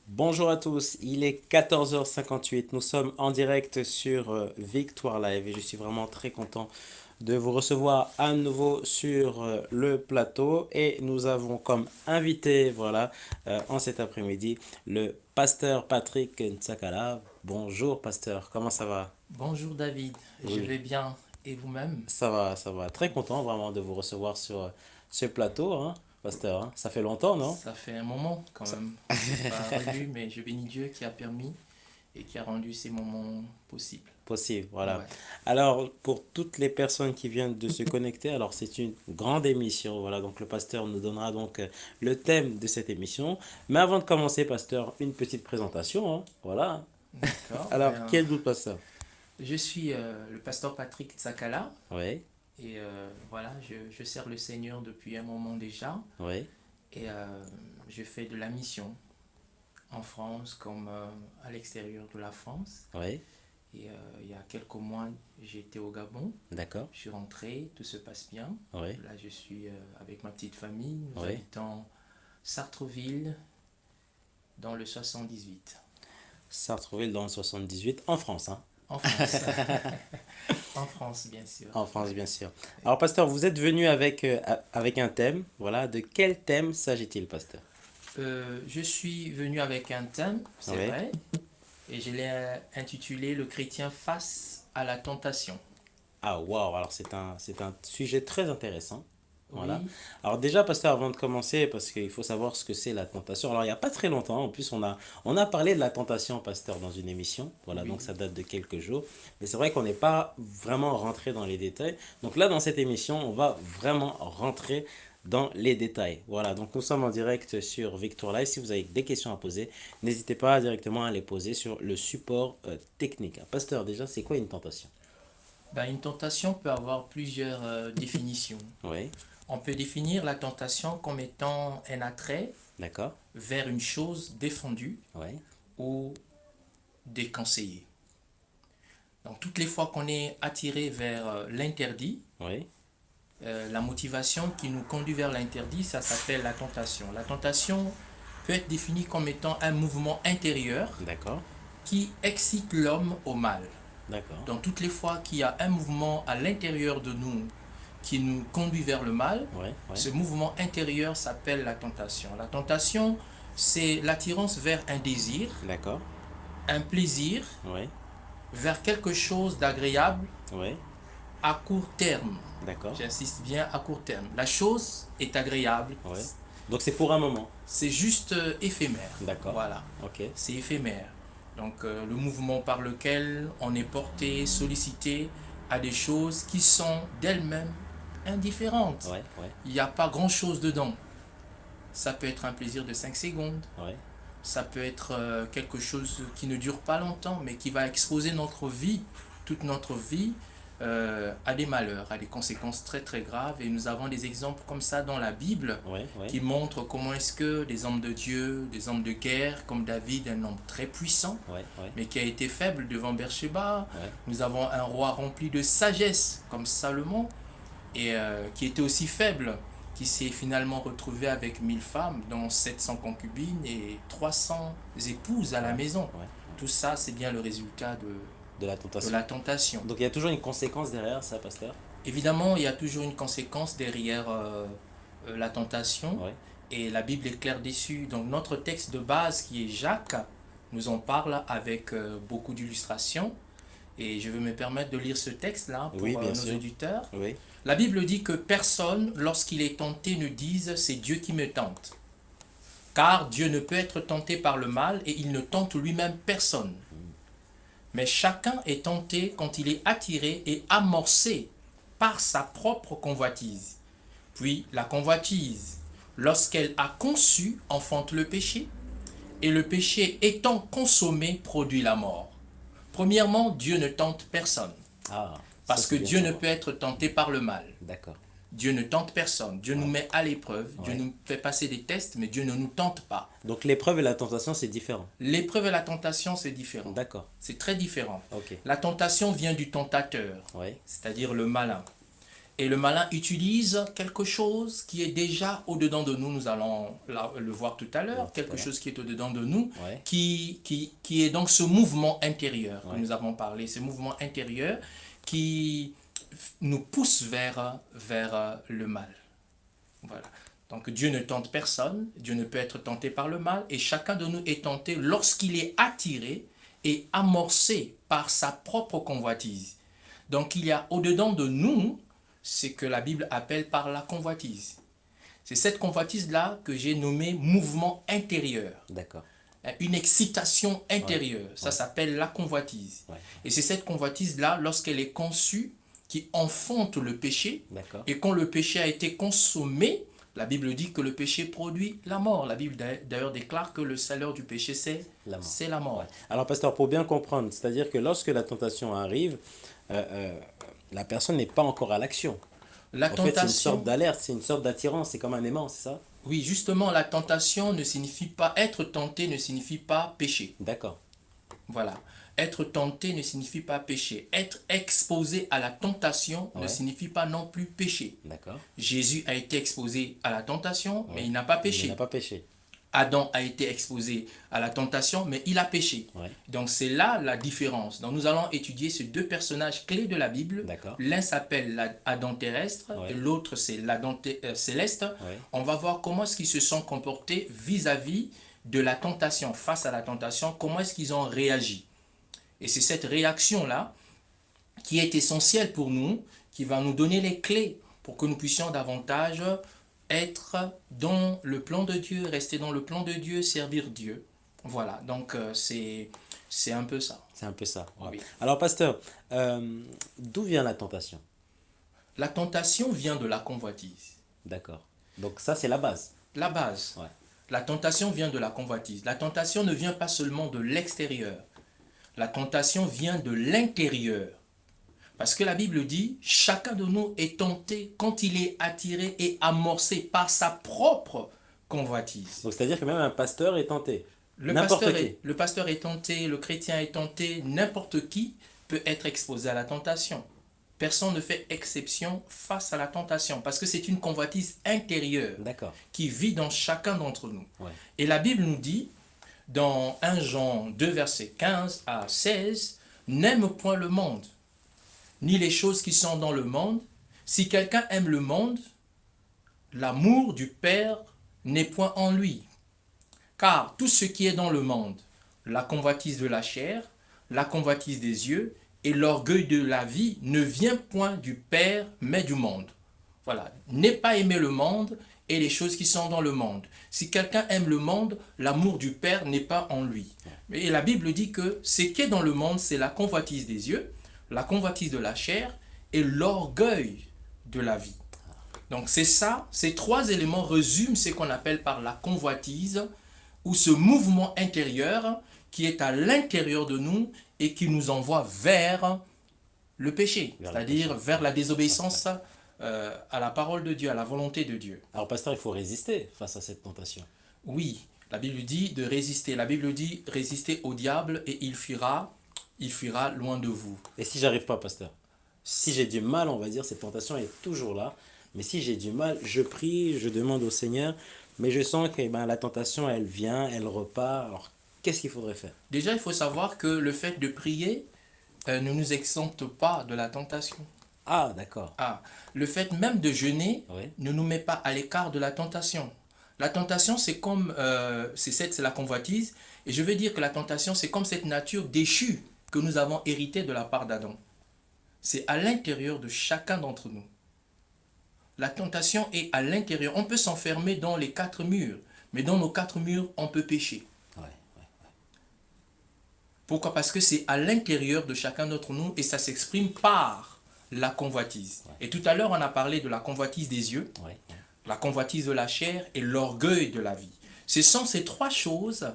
Bonjour à tous, il est 14h58, nous sommes en direct sur Victoire Live et je suis vraiment très content de vous recevoir à nouveau sur le plateau et nous avons comme invité, voilà, en cet après-midi, le pasteur Patrick Ntsakala. Bonjour pasteur, comment ça va? Bonjour David, je Oui, vais bien et vous-même? ça va, très content vraiment de vous recevoir sur ce plateau, hein, pasteur, hein. Ça fait longtemps, non? Ça fait un moment quand Ça- même. On s'est pas revu, mais je bénis Dieu qui a permis et qui a rendu ces moments possibles. Possible, voilà. Ouais. Alors, pour toutes les personnes qui viennent de se connecter, alors c'est une grande émission, voilà, donc le pasteur nous donnera donc le thème de cette émission. Mais avant de commencer, pasteur, une petite présentation, hein, voilà. D'accord. Alors, qui êtes-vous, pasteur? Je suis le pasteur Patrick Tsakala Oui, et voilà, je sers le Seigneur depuis un moment déjà oui, et je fais de la mission en France comme à l'extérieur de la France. oui, Et il y a quelques mois, j'étais au Gabon. d'accord, Je suis rentré, tout se passe bien. oui, Là, je suis avec ma petite famille. Nous oui. habitons Sartreville dans le 78, Sartreville dans le 78, en France, hein. en France. En France, bien sûr. En France, Ouais. bien sûr. Alors, pasteur, vous êtes venu avec un thème, voilà. De quel thème s'agit-il, pasteur? Je suis venu avec un thème, c'est Oui. vrai, et je l'ai intitulé Le chrétien face à la tentation. Ah, waouh, alors c'est un sujet très intéressant. Voilà. Oui, Alors déjà, pasteur, avant de commencer, parce qu'il faut savoir ce que c'est la tentation. Alors, il n'y a pas très longtemps, en plus, on a parlé de la tentation, pasteur, dans une émission. Voilà, donc oui, ça date de quelques jours. Mais c'est vrai qu'on n'est pas vraiment rentré dans les détails. Donc là, dans cette émission, on va vraiment rentrer dans les détails. Voilà, donc nous sommes en direct sur Victoire Live. Si vous avez des questions à poser, n'hésitez pas directement à les poser sur le support technique. Pasteur, déjà, c'est quoi une tentation? ben, une tentation peut avoir plusieurs définitions. Oui, On peut définir la tentation comme étant un attrait d'accord. vers une chose défendue Oui, ou déconseillée. Donc toutes les fois qu'on est attiré vers l'interdit, oui, la motivation qui nous conduit vers l'interdit, ça s'appelle la tentation. La tentation peut être définie comme étant un mouvement intérieur d'accord, qui excite l'homme au mal. d'accord. Donc toutes les fois qu'il y a un mouvement à l'intérieur de nous qui nous conduit vers le mal, Oui, oui, ce mouvement intérieur s'appelle la tentation. La tentation, c'est l'attirance vers un désir, d'accord. un plaisir, Oui, vers quelque chose d'agréable oui, à court terme. d'accord. J'insiste bien à court terme. La chose est agréable, Oui. Donc c'est pour un moment. c'est juste éphémère. D'accord. Voilà, Ok. c'est éphémère. Donc le mouvement par lequel on est porté, sollicité à des choses qui sont d'elles-mêmes indifférentes. Ouais, ouais, Il n'y a pas grand-chose dedans. Ça peut être un plaisir de 5 secondes, ouais. ça peut être quelque chose qui ne dure pas longtemps, mais qui va exposer notre vie, toute notre vie, à des malheurs, à des conséquences très très graves. Et nous avons des exemples comme ça dans la Bible Ouais, ouais, qui montrent comment est-ce que des hommes de Dieu, des hommes de guerre, comme David, un homme très puissant, ouais, ouais, mais qui a été faible devant Beersheba. ouais. Nous avons un roi rempli de sagesse comme Salomon, et qui était aussi faible, qui s'est finalement retrouvé avec 1000 femmes, dont 700 concubines et 300 épouses à la Ouais, maison. ouais. Tout ça, c'est bien le résultat De la de tentation. la tentation. Donc il y a toujours une conséquence derrière ça, pasteur. Évidemment, il y a toujours une conséquence derrière la tentation, Ouais. et la Bible est claire dessus. Donc notre texte de base, qui est Jacques, nous en parle avec beaucoup d'illustrations. Et je vais me permettre de lire ce texte-là Oui, pour bien nos sûr. auditeurs. Oui. La Bible dit que personne, lorsqu'il est tenté, ne dise c'est Dieu qui me tente. Car Dieu ne peut être tenté par le mal et il ne tente lui-même personne. Mais chacun est tenté quand il est attiré et amorcé par sa propre convoitise. Puis la convoitise, lorsqu'elle a conçu, enfante le péché. Et le péché étant consommé, produit la mort. Premièrement, Dieu ne tente personne. Ah, ça Parce que c'est bien de Dieu ne savoir. peut être tenté par le mal. D'accord. Dieu ne tente personne. Dieu nous Ouais, met à l'épreuve. Dieu ouais. nous fait passer des tests, mais Dieu ne nous tente pas. Donc l'épreuve et la tentation, c'est différent. L'épreuve et la tentation, c'est différent. D'accord. C'est très différent. Ok. La tentation vient du tentateur, Ouais, c'est-à-dire le malin. Et le malin utilise quelque chose qui est déjà au-dedans de nous. Nous allons le voir tout à l'heure. Quelque chose qui est au-dedans de nous, Ouais. qui est donc ce mouvement intérieur que Ouais. nous avons parlé. Ce mouvement intérieur qui nous pousse vers le mal. Voilà. Donc Dieu ne tente personne. Dieu ne peut être tenté par le mal. Et chacun de nous est tenté lorsqu'il est attiré et amorcé par sa propre convoitise. Donc il y a au-dedans de nous ce que la Bible appelle par la convoitise. C'est cette convoitise-là que j'ai nommée mouvement intérieur. D'accord. Une excitation intérieure. Ça Ouais. s'appelle la convoitise. Ouais. Et c'est cette convoitise-là, lorsqu'elle est conçue, qui enfonce le péché. D'accord. Et quand le péché a été consommé, la Bible dit que le péché produit la mort. La Bible d'ailleurs déclare que le salaire du péché, c'est La mort. la mort. Ouais. Alors, pasteur, pour bien comprendre, c'est-à-dire que lorsque la tentation arrive, la personne n'est pas encore à l'action. La En fait, c'est une tentation, sorte d'alerte, c'est une sorte d'attirance, c'est comme un aimant, c'est ça? oui, justement, la tentation ne signifie pas, être tenté ne signifie pas pécher. D'accord. Voilà. Être tenté ne signifie pas pécher. Être exposé à la tentation ne Ouais. signifie pas non plus pécher. D'accord. Jésus a été exposé à la tentation, mais Ouais. il n'a pas Il péché. n'a pas péché. Adam a été exposé à la tentation, mais il a péché. Ouais. Donc c'est là la différence. Donc nous allons étudier ces deux personnages clés de la Bible. D'accord. L'un s'appelle Adam terrestre Ouais. et l'autre c'est l'Adam céleste. Ouais. On va voir comment est-ce qu'ils se sont comportés vis-à-vis de la tentation, face à la tentation, comment est-ce qu'ils ont réagi. Et c'est cette réaction-là qui est essentielle pour nous, qui va nous donner les clés pour que nous puissions davantage être dans le plan de Dieu, rester dans le plan de Dieu, servir Dieu. Voilà, donc c'est un peu ça. C'est un peu ça. Ouais. Oui. Alors, pasteur, d'où vient la tentation? La tentation vient de la convoitise. D'accord. Donc ça, c'est la base. La base. Ouais. La tentation vient de la convoitise. La tentation ne vient pas seulement de l'extérieur. La tentation vient de l'intérieur. Parce que la Bible dit, chacun de nous est tenté quand il est attiré et amorcé par sa propre convoitise. Donc c'est-à-dire que même un pasteur est tenté. Le N'importe pasteur, qui. le pasteur est tenté, le chrétien est tenté, n'importe qui peut être exposé à la tentation. Personne ne fait exception face à la tentation parce que c'est une convoitise intérieure D'accord. qui vit dans chacun d'entre nous. Ouais. Et la Bible nous dit, dans 1 Jean 2, versets 15 à 16, « N'aime point le monde, ni les choses qui sont dans le monde. Si quelqu'un aime le monde, l'amour du Père n'est point en lui. Car tout ce qui est dans le monde, la convoitise de la chair, la convoitise des yeux et l'orgueil de la vie ne vient point du Père, mais du monde. » Voilà. N'est pas aimer le monde et les choses qui sont dans le monde. Si quelqu'un aime le monde, l'amour du Père n'est pas en lui. Et la Bible dit que ce qui est dans le monde, c'est la convoitise des yeux, la convoitise de la chair et l'orgueil de la vie. Donc c'est ça, ces trois éléments résument ce qu'on appelle par la convoitise ou ce mouvement intérieur qui est à l'intérieur de nous et qui nous envoie vers le péché, c'est-à-dire vers la désobéissance à la parole de Dieu, à la volonté de Dieu. Alors pasteur, il faut résister face à cette tentation. Oui, la Bible dit de résister. La Bible dit résistez au diable et il fuira loin de vous. Et si j'arrive pas, pasteur? Si j'ai du mal, on va dire, cette tentation est toujours là. Mais si j'ai du mal, je prie, je demande au Seigneur, mais je sens que la tentation, elle vient, elle repart. Alors, qu'est-ce qu'il faudrait faire? Déjà, il faut savoir que le fait de prier ne nous exempte pas de la tentation. Ah, d'accord. Ah, le fait même de jeûner Oui. ne nous met pas à l'écart de la tentation. La tentation, c'est comme, c'est la convoitise. Et je veux dire que la tentation, c'est comme cette nature déchue que nous avons héritée de la part d'Adam. C'est à l'intérieur de chacun d'entre nous. La tentation est à l'intérieur. On peut s'enfermer dans les quatre murs, mais dans nos quatre murs, on peut pécher. Ouais. Pourquoi? Parce que c'est à l'intérieur de chacun d'entre nous et ça s'exprime par la convoitise. Ouais. Et tout à l'heure, on a parlé de la convoitise des yeux, Ouais. la convoitise de la chair et l'orgueil de la vie. Ce sont ces trois choses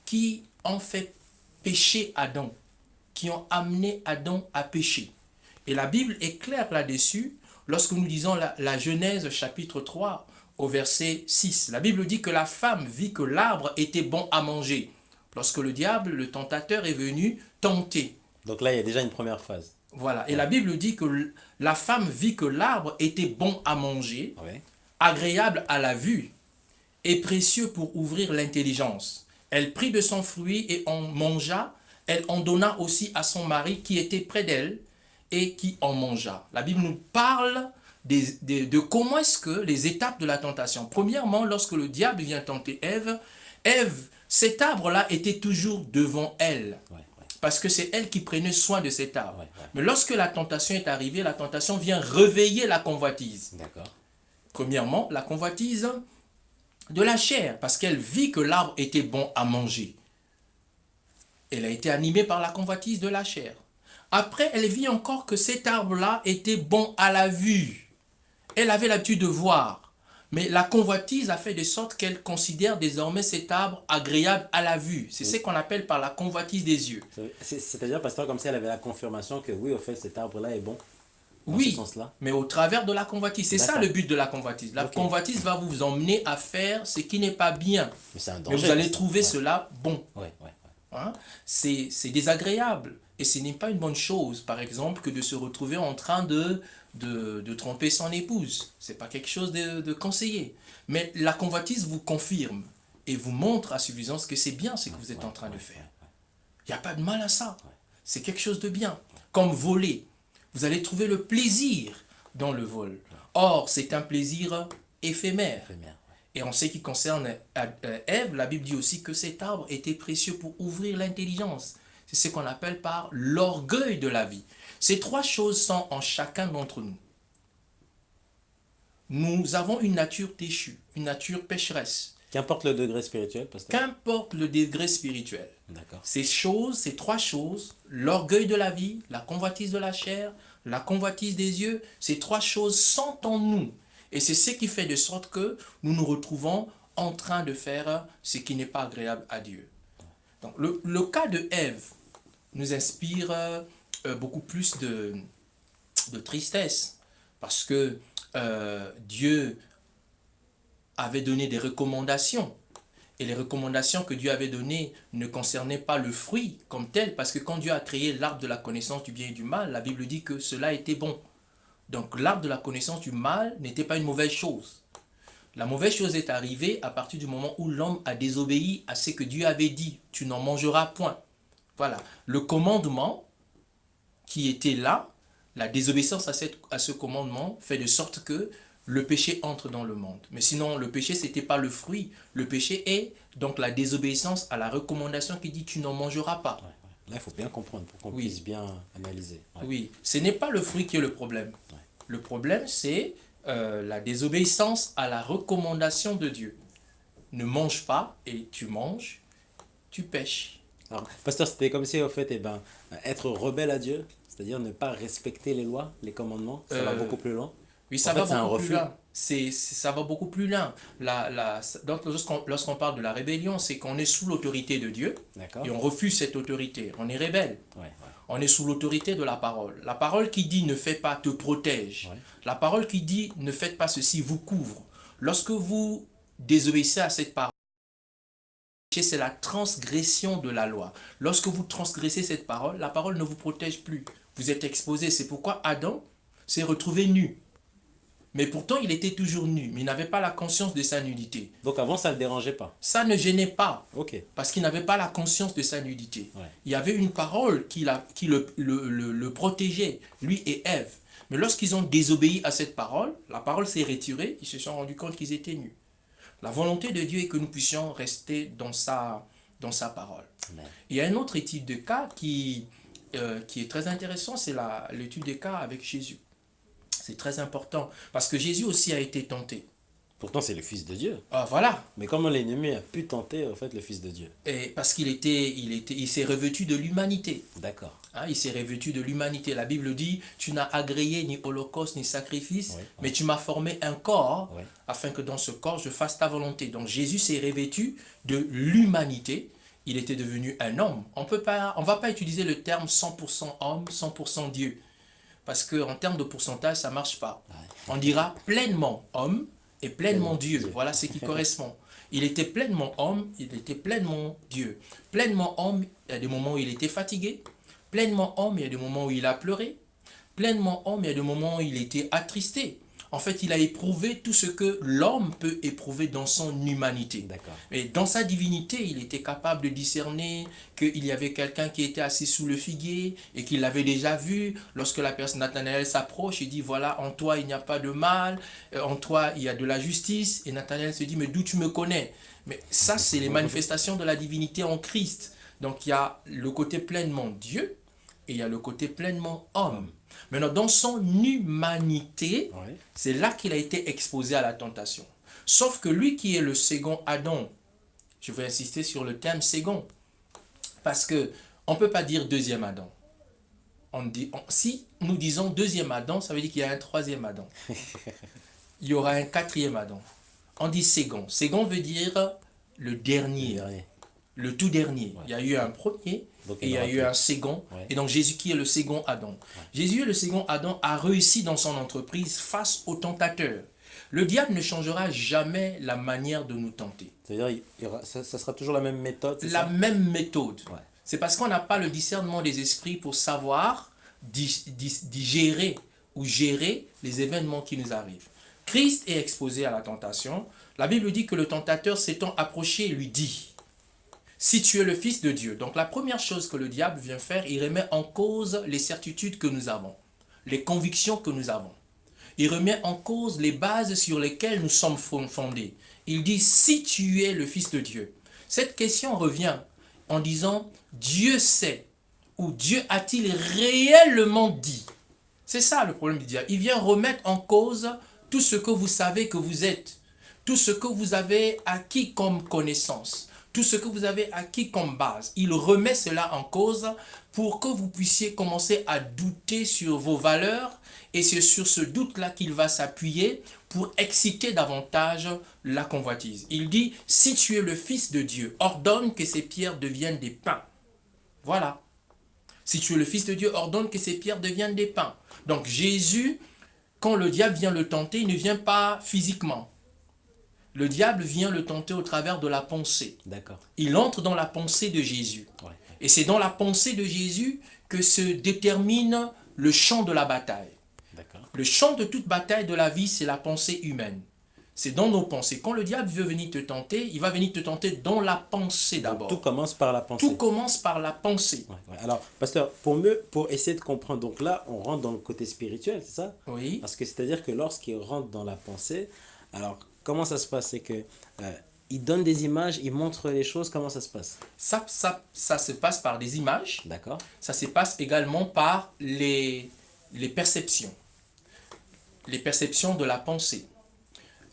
qui ont fait pécher Adam, qui ont amené Adam à pécher. Et la Bible est claire là-dessus lorsque nous lisons la Genèse chapitre 3 au verset 6. La Bible dit que la femme vit que l'arbre était bon à manger lorsque le diable, le tentateur, est venu tenter. Donc là, il y a déjà une première phase. Voilà. Et la Bible dit que la femme vit que l'arbre était bon à manger, Ouais. agréable à la vue et précieux pour ouvrir l'intelligence. Elle prit de son fruit et en mangea. Elle en donna aussi à son mari qui était près d'elle et qui en mangea. La Bible nous parle de comment est-ce que les étapes de la tentation. Premièrement, lorsque le diable vient tenter Ève, cet arbre-là était toujours devant elle. Ouais, ouais. Parce que c'est elle qui prenait soin de cet arbre. Ouais, ouais. Mais lorsque la tentation est arrivée, la tentation vient réveiller la convoitise. D'accord. Premièrement, la convoitise de la chair, parce qu'elle vit que l'arbre était bon à manger. Elle a été animée par la convoitise de la chair. Après, elle vit encore que cet arbre-là était bon à la vue. Elle avait l'habitude de voir. Mais la convoitise a fait de sorte qu'elle considère désormais cet arbre agréable à la vue. C'est ce qu'on appelle par la convoitise des yeux. C'est-à-dire, pasteur, comme si elle avait la confirmation que oui, au fait, cet arbre-là est bon, dans ce Oui, sens-là. mais au travers de la convoitise. C'est ça D'accord. le but de la convoitise. La Ok. convoitise va vous emmener à faire ce qui n'est pas bien. Mais c'est un Mais danger. vous allez ça. trouver Ouais. cela bon. Ouais, ouais, ouais. Hein? C'est désagréable. Et ce n'est pas une bonne chose, par exemple, que de se retrouver en train de tromper son épouse. Ce n'est pas quelque chose de conseillé. Mais la convoitise vous confirme et vous montre à suffisance que c'est bien ce que vous êtes en train de faire. Il n'y a pas de mal à ça. C'est quelque chose de bien. Comme voler. Vous allez trouver le plaisir dans le vol. Or, c'est un plaisir éphémère. Éphémère, ouais. Et en ce qui concerne Ève, la Bible dit aussi que cet arbre était précieux pour ouvrir l'intelligence. C'est ce qu'on appelle par l'orgueil de la vie. Ces trois choses sont en chacun d'entre nous. Nous avons une nature déchue, une nature pécheresse. Qu'importe le degré spirituel, pasteur. Qu'importe le degré spirituel. D'accord. Ces choses, ces trois choses, l'orgueil de la vie, la convoitise de la chair, la convoitise des yeux, ces trois choses sont en nous. Et c'est ce qui fait de sorte que nous nous retrouvons en train de faire ce qui n'est pas agréable à Dieu. Donc, le cas de Ève nous inspire beaucoup plus de tristesse. Parce que Dieu avait donné des recommandations. Et les recommandations que Dieu avait données ne concernaient pas le fruit comme tel, parce que quand Dieu a créé l'arbre de la connaissance du bien et du mal, la Bible dit que cela était bon. Donc l'arbre de la connaissance du mal n'était pas une mauvaise chose. La mauvaise chose est arrivée à partir du moment où l'homme a désobéi à ce que Dieu avait dit. Tu n'en mangeras point. Voilà. Le commandement qui était là, la désobéissance à ce commandement fait de sorte que le péché entre dans le monde. Mais sinon, le péché, ce n'était pas le fruit. Le péché est donc la désobéissance à la recommandation qui dit tu n'en mangeras pas. Ouais, ouais. Là, il faut bien comprendre pour qu'on Oui. puisse bien analyser. Ouais. Oui, ce n'est pas le fruit qui est le problème. Ouais. Le problème, c'est la désobéissance à la recommandation de Dieu. Ne mange pas et tu manges, tu pêches. Alors, pasteur, c'était comme si, au fait, être rebelle à Dieu, c'est-à-dire ne pas respecter les lois, les commandements, ça va beaucoup plus loin. Oui, ça En fait, va c'est un beaucoup plus refus. loin. Ça va beaucoup plus loin. Donc, lorsqu'on parle de la rébellion, c'est qu'on est sous l'autorité de Dieu D'accord. et on refuse cette autorité. On est rebelle. Ouais, ouais. On est sous l'autorité de la parole. La parole qui dit ne fais pas te protège. Ouais. La parole qui dit ne faites pas ceci vous couvre. Lorsque vous désobéissez à cette parole, c'est la transgression de la loi. Lorsque vous transgressez cette parole, la parole ne vous protège plus. Vous êtes exposé. C'est pourquoi Adam s'est retrouvé nu. Mais pourtant, il était toujours nu. Mais il n'avait pas la conscience de sa nudité. Donc avant, ça ne le dérangeait pas. Ça ne gênait pas. Ok. Parce qu'il n'avait pas la conscience de sa nudité. Ouais. Il y avait une parole qui le protégeait, lui et Ève. Mais lorsqu'ils ont désobéi à cette parole, la parole s'est retirée, ils se sont rendus compte qu'ils étaient nus. La volonté de Dieu est que nous puissions rester dans sa parole. Amen. Il y a une autre étude de cas qui est très intéressant, c'est l'étude de cas avec Jésus. C'est très important, parce que Jésus aussi a été tenté. Pourtant, c'est le Fils de Dieu. Ah, voilà. Mais comment l'ennemi a pu tenter, au fait, le Fils de Dieu? Et parce il s'est revêtu de l'humanité. D'accord. Hein, il s'est revêtu de l'humanité. La Bible dit, tu n'as agréé ni holocauste ni sacrifice, Ouais, ouais. mais tu m'as formé un corps, Ouais. afin que dans ce corps, je fasse ta volonté. Donc Jésus s'est revêtu de l'humanité. Il était devenu un homme. On ne va pas utiliser le terme 100% homme, 100% Dieu. Parce qu'en termes de pourcentage, ça ne marche pas. Ouais. On dira pleinement homme et pleinement Pleinement Dieu. Dieu. Voilà ce qui correspond. Il était pleinement homme, il était pleinement Dieu. Pleinement homme, il y a des moments où il était fatigué. Pleinement homme, il y a des moments où il a pleuré. pleinement homme, il y a des moments où il était attristé. En fait, il a éprouvé tout ce que l'homme peut éprouver dans son humanité. D'accord. Et dans sa divinité, il était capable de discerner qu'il y avait quelqu'un qui était assis sous le figuier et qu'il l'avait déjà vu. Lorsque la personne Nathanaël s'approche, il dit, voilà, en toi il n'y a pas de mal, en toi il y a de la justice. Et Nathanaël se dit, mais d'où tu me connais? Mais ça, c'est les manifestations de la divinité en Christ. Donc il y a le côté pleinement Dieu et il y a le côté pleinement homme. Maintenant, dans son humanité, Oui. c'est là qu'il a été exposé à la tentation. Sauf que lui qui est le second Adam, je vais insister sur le terme second, parce que on ne peut pas dire deuxième Adam. Si nous disons deuxième Adam, ça veut dire qu'il y a un troisième Adam. Il y aura un quatrième Adam. On dit second. Second veut dire le dernier, le tout dernier. Ouais. Il y a eu un premier. Donc, Et il y a eu un second, ouais. et donc Jésus qui est le second Adam. Ouais. Jésus, le second Adam, a réussi dans son entreprise face au tentateur. Le diable ne changera jamais la manière de nous tenter. C'est-à-dire, ça sera toujours la même méthode, c'est La ça? même méthode. Ouais. C'est parce qu'on n'a pas le discernement des esprits pour savoir digérer ou gérer les événements qui nous arrivent. Christ est exposé à la tentation. La Bible dit que le tentateur s'étant approché lui dit: si tu es le Fils de Dieu. Donc la première chose que le diable vient faire, il remet en cause les certitudes que nous avons, les convictions que nous avons. Il remet en cause les bases sur lesquelles nous sommes fondés. Il dit, si tu es le Fils de Dieu. Cette question revient en disant, Dieu sait ou Dieu a-t-il réellement dit? C'est ça le problème du diable. Il vient remettre en cause tout ce que vous savez que vous êtes, tout ce que vous avez acquis comme connaissance, tout ce que vous avez acquis comme base. Il remet cela en cause pour que vous puissiez commencer à douter sur vos valeurs, et c'est sur ce doute-là qu'il va s'appuyer pour exciter davantage la convoitise. Il dit, si tu es le Fils de Dieu, ordonne que ces pierres deviennent des pains. Voilà. Si tu es le Fils de Dieu, ordonne que ces pierres deviennent des pains. Donc Jésus, quand le diable vient le tenter, il ne vient pas physiquement. Le diable vient le tenter au travers de la pensée. D'accord. Il entre dans la pensée de Jésus. Ouais. Et c'est dans la pensée de Jésus que se détermine le champ de la bataille. D'accord. Le champ de toute bataille de la vie, c'est la pensée humaine. C'est dans nos pensées. Quand le diable veut venir te tenter, il va venir te tenter dans la pensée d'abord. Tout commence par la pensée. Tout commence par la pensée. Ouais, ouais. Alors, pasteur, pour essayer de comprendre, donc là, on rentre dans le côté spirituel, c'est ça? Oui. Parce que c'est-à-dire que lorsqu'il rentre dans la pensée, alors, comment ça se passe? C'est que il donne des images, il montre les choses, comment ça se passe? Ça se passe par des images. D'accord. Ça se passe également par les perceptions. Les perceptions de la pensée.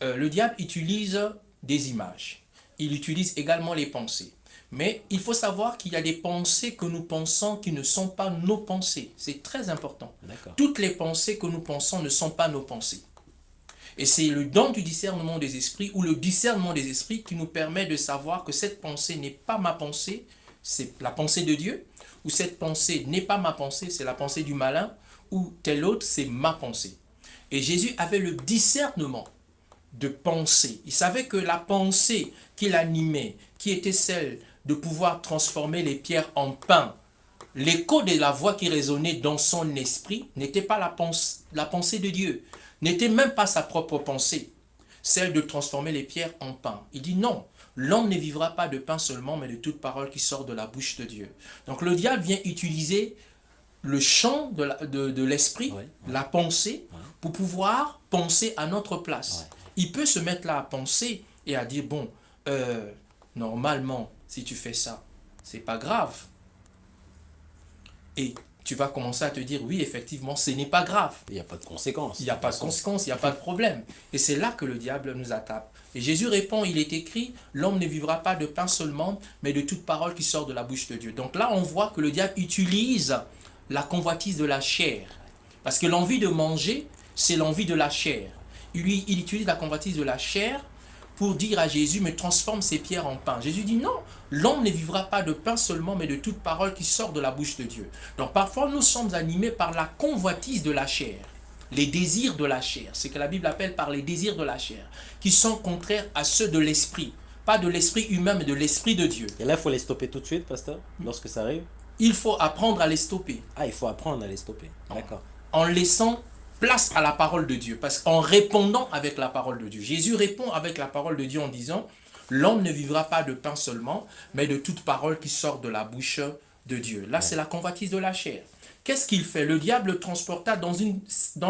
Le diable utilise des images. Il utilise également les pensées. Mais il faut savoir qu'il y a des pensées que nous pensons qui ne sont pas nos pensées. C'est très important. Toutes les pensées que nous pensons ne sont pas nos pensées. Et c'est le don du discernement des esprits ou le discernement des esprits qui nous permet de savoir que cette pensée n'est pas ma pensée, c'est la pensée de Dieu, ou cette pensée n'est pas ma pensée, c'est la pensée du malin, ou telle autre, c'est ma pensée. Et Jésus avait le discernement de pensée. Il savait que la pensée qu'il animait, qui était celle de pouvoir transformer les pierres en pain, l'écho de la voix qui résonnait dans son esprit n'était pas la pensée de Dieu, n'était même pas sa propre pensée, celle de transformer les pierres en pain. Il dit non, l'homme ne vivra pas de pain seulement, mais de toute parole qui sort de la bouche de Dieu. Donc le diable vient utiliser le champ de l'esprit, ouais, la pensée, ouais, pour pouvoir penser à notre place. Ouais. Il peut se mettre là à penser et à dire, bon, normalement, si tu fais ça, c'est pas grave. Et tu vas commencer à te dire, oui, effectivement, ce n'est pas grave. Il n'y a pas de conséquences. Il n'y a pas de conséquences, il n'y a pas de problème. Et c'est là que le diable nous attaque. Et Jésus répond, il est écrit, l'homme ne vivra pas de pain seulement, mais de toute parole qui sort de la bouche de Dieu. Donc là, on voit que le diable utilise la convoitise de la chair. Parce que l'envie de manger, c'est l'envie de la chair. Il utilise la convoitise de la chair pour dire à Jésus, mais transforme ces pierres en pain. Jésus dit non, l'homme ne vivra pas de pain seulement, mais de toute parole qui sort de la bouche de Dieu. Donc parfois nous sommes animés par la convoitise de la chair, les désirs de la chair, c'est que la Bible appelle par les désirs de la chair, qui sont contraires à ceux de l'esprit, pas de l'esprit humain, mais de l'esprit de Dieu. Et là, il faut les stopper tout de suite, pasteur, lorsque ça arrive? Il faut apprendre à les stopper. Ah, il faut apprendre à les stopper, d'accord. en laissant place à la parole de Dieu, parce qu'en répondant avec la parole de Dieu. Jésus répond avec la parole de Dieu en disant, l'homme ne vivra pas de pain seulement, mais de toute parole qui sort de la bouche de Dieu. Là, c'est la convoitise de la chair. Qu'est-ce qu'il fait? Le diable le transporta dans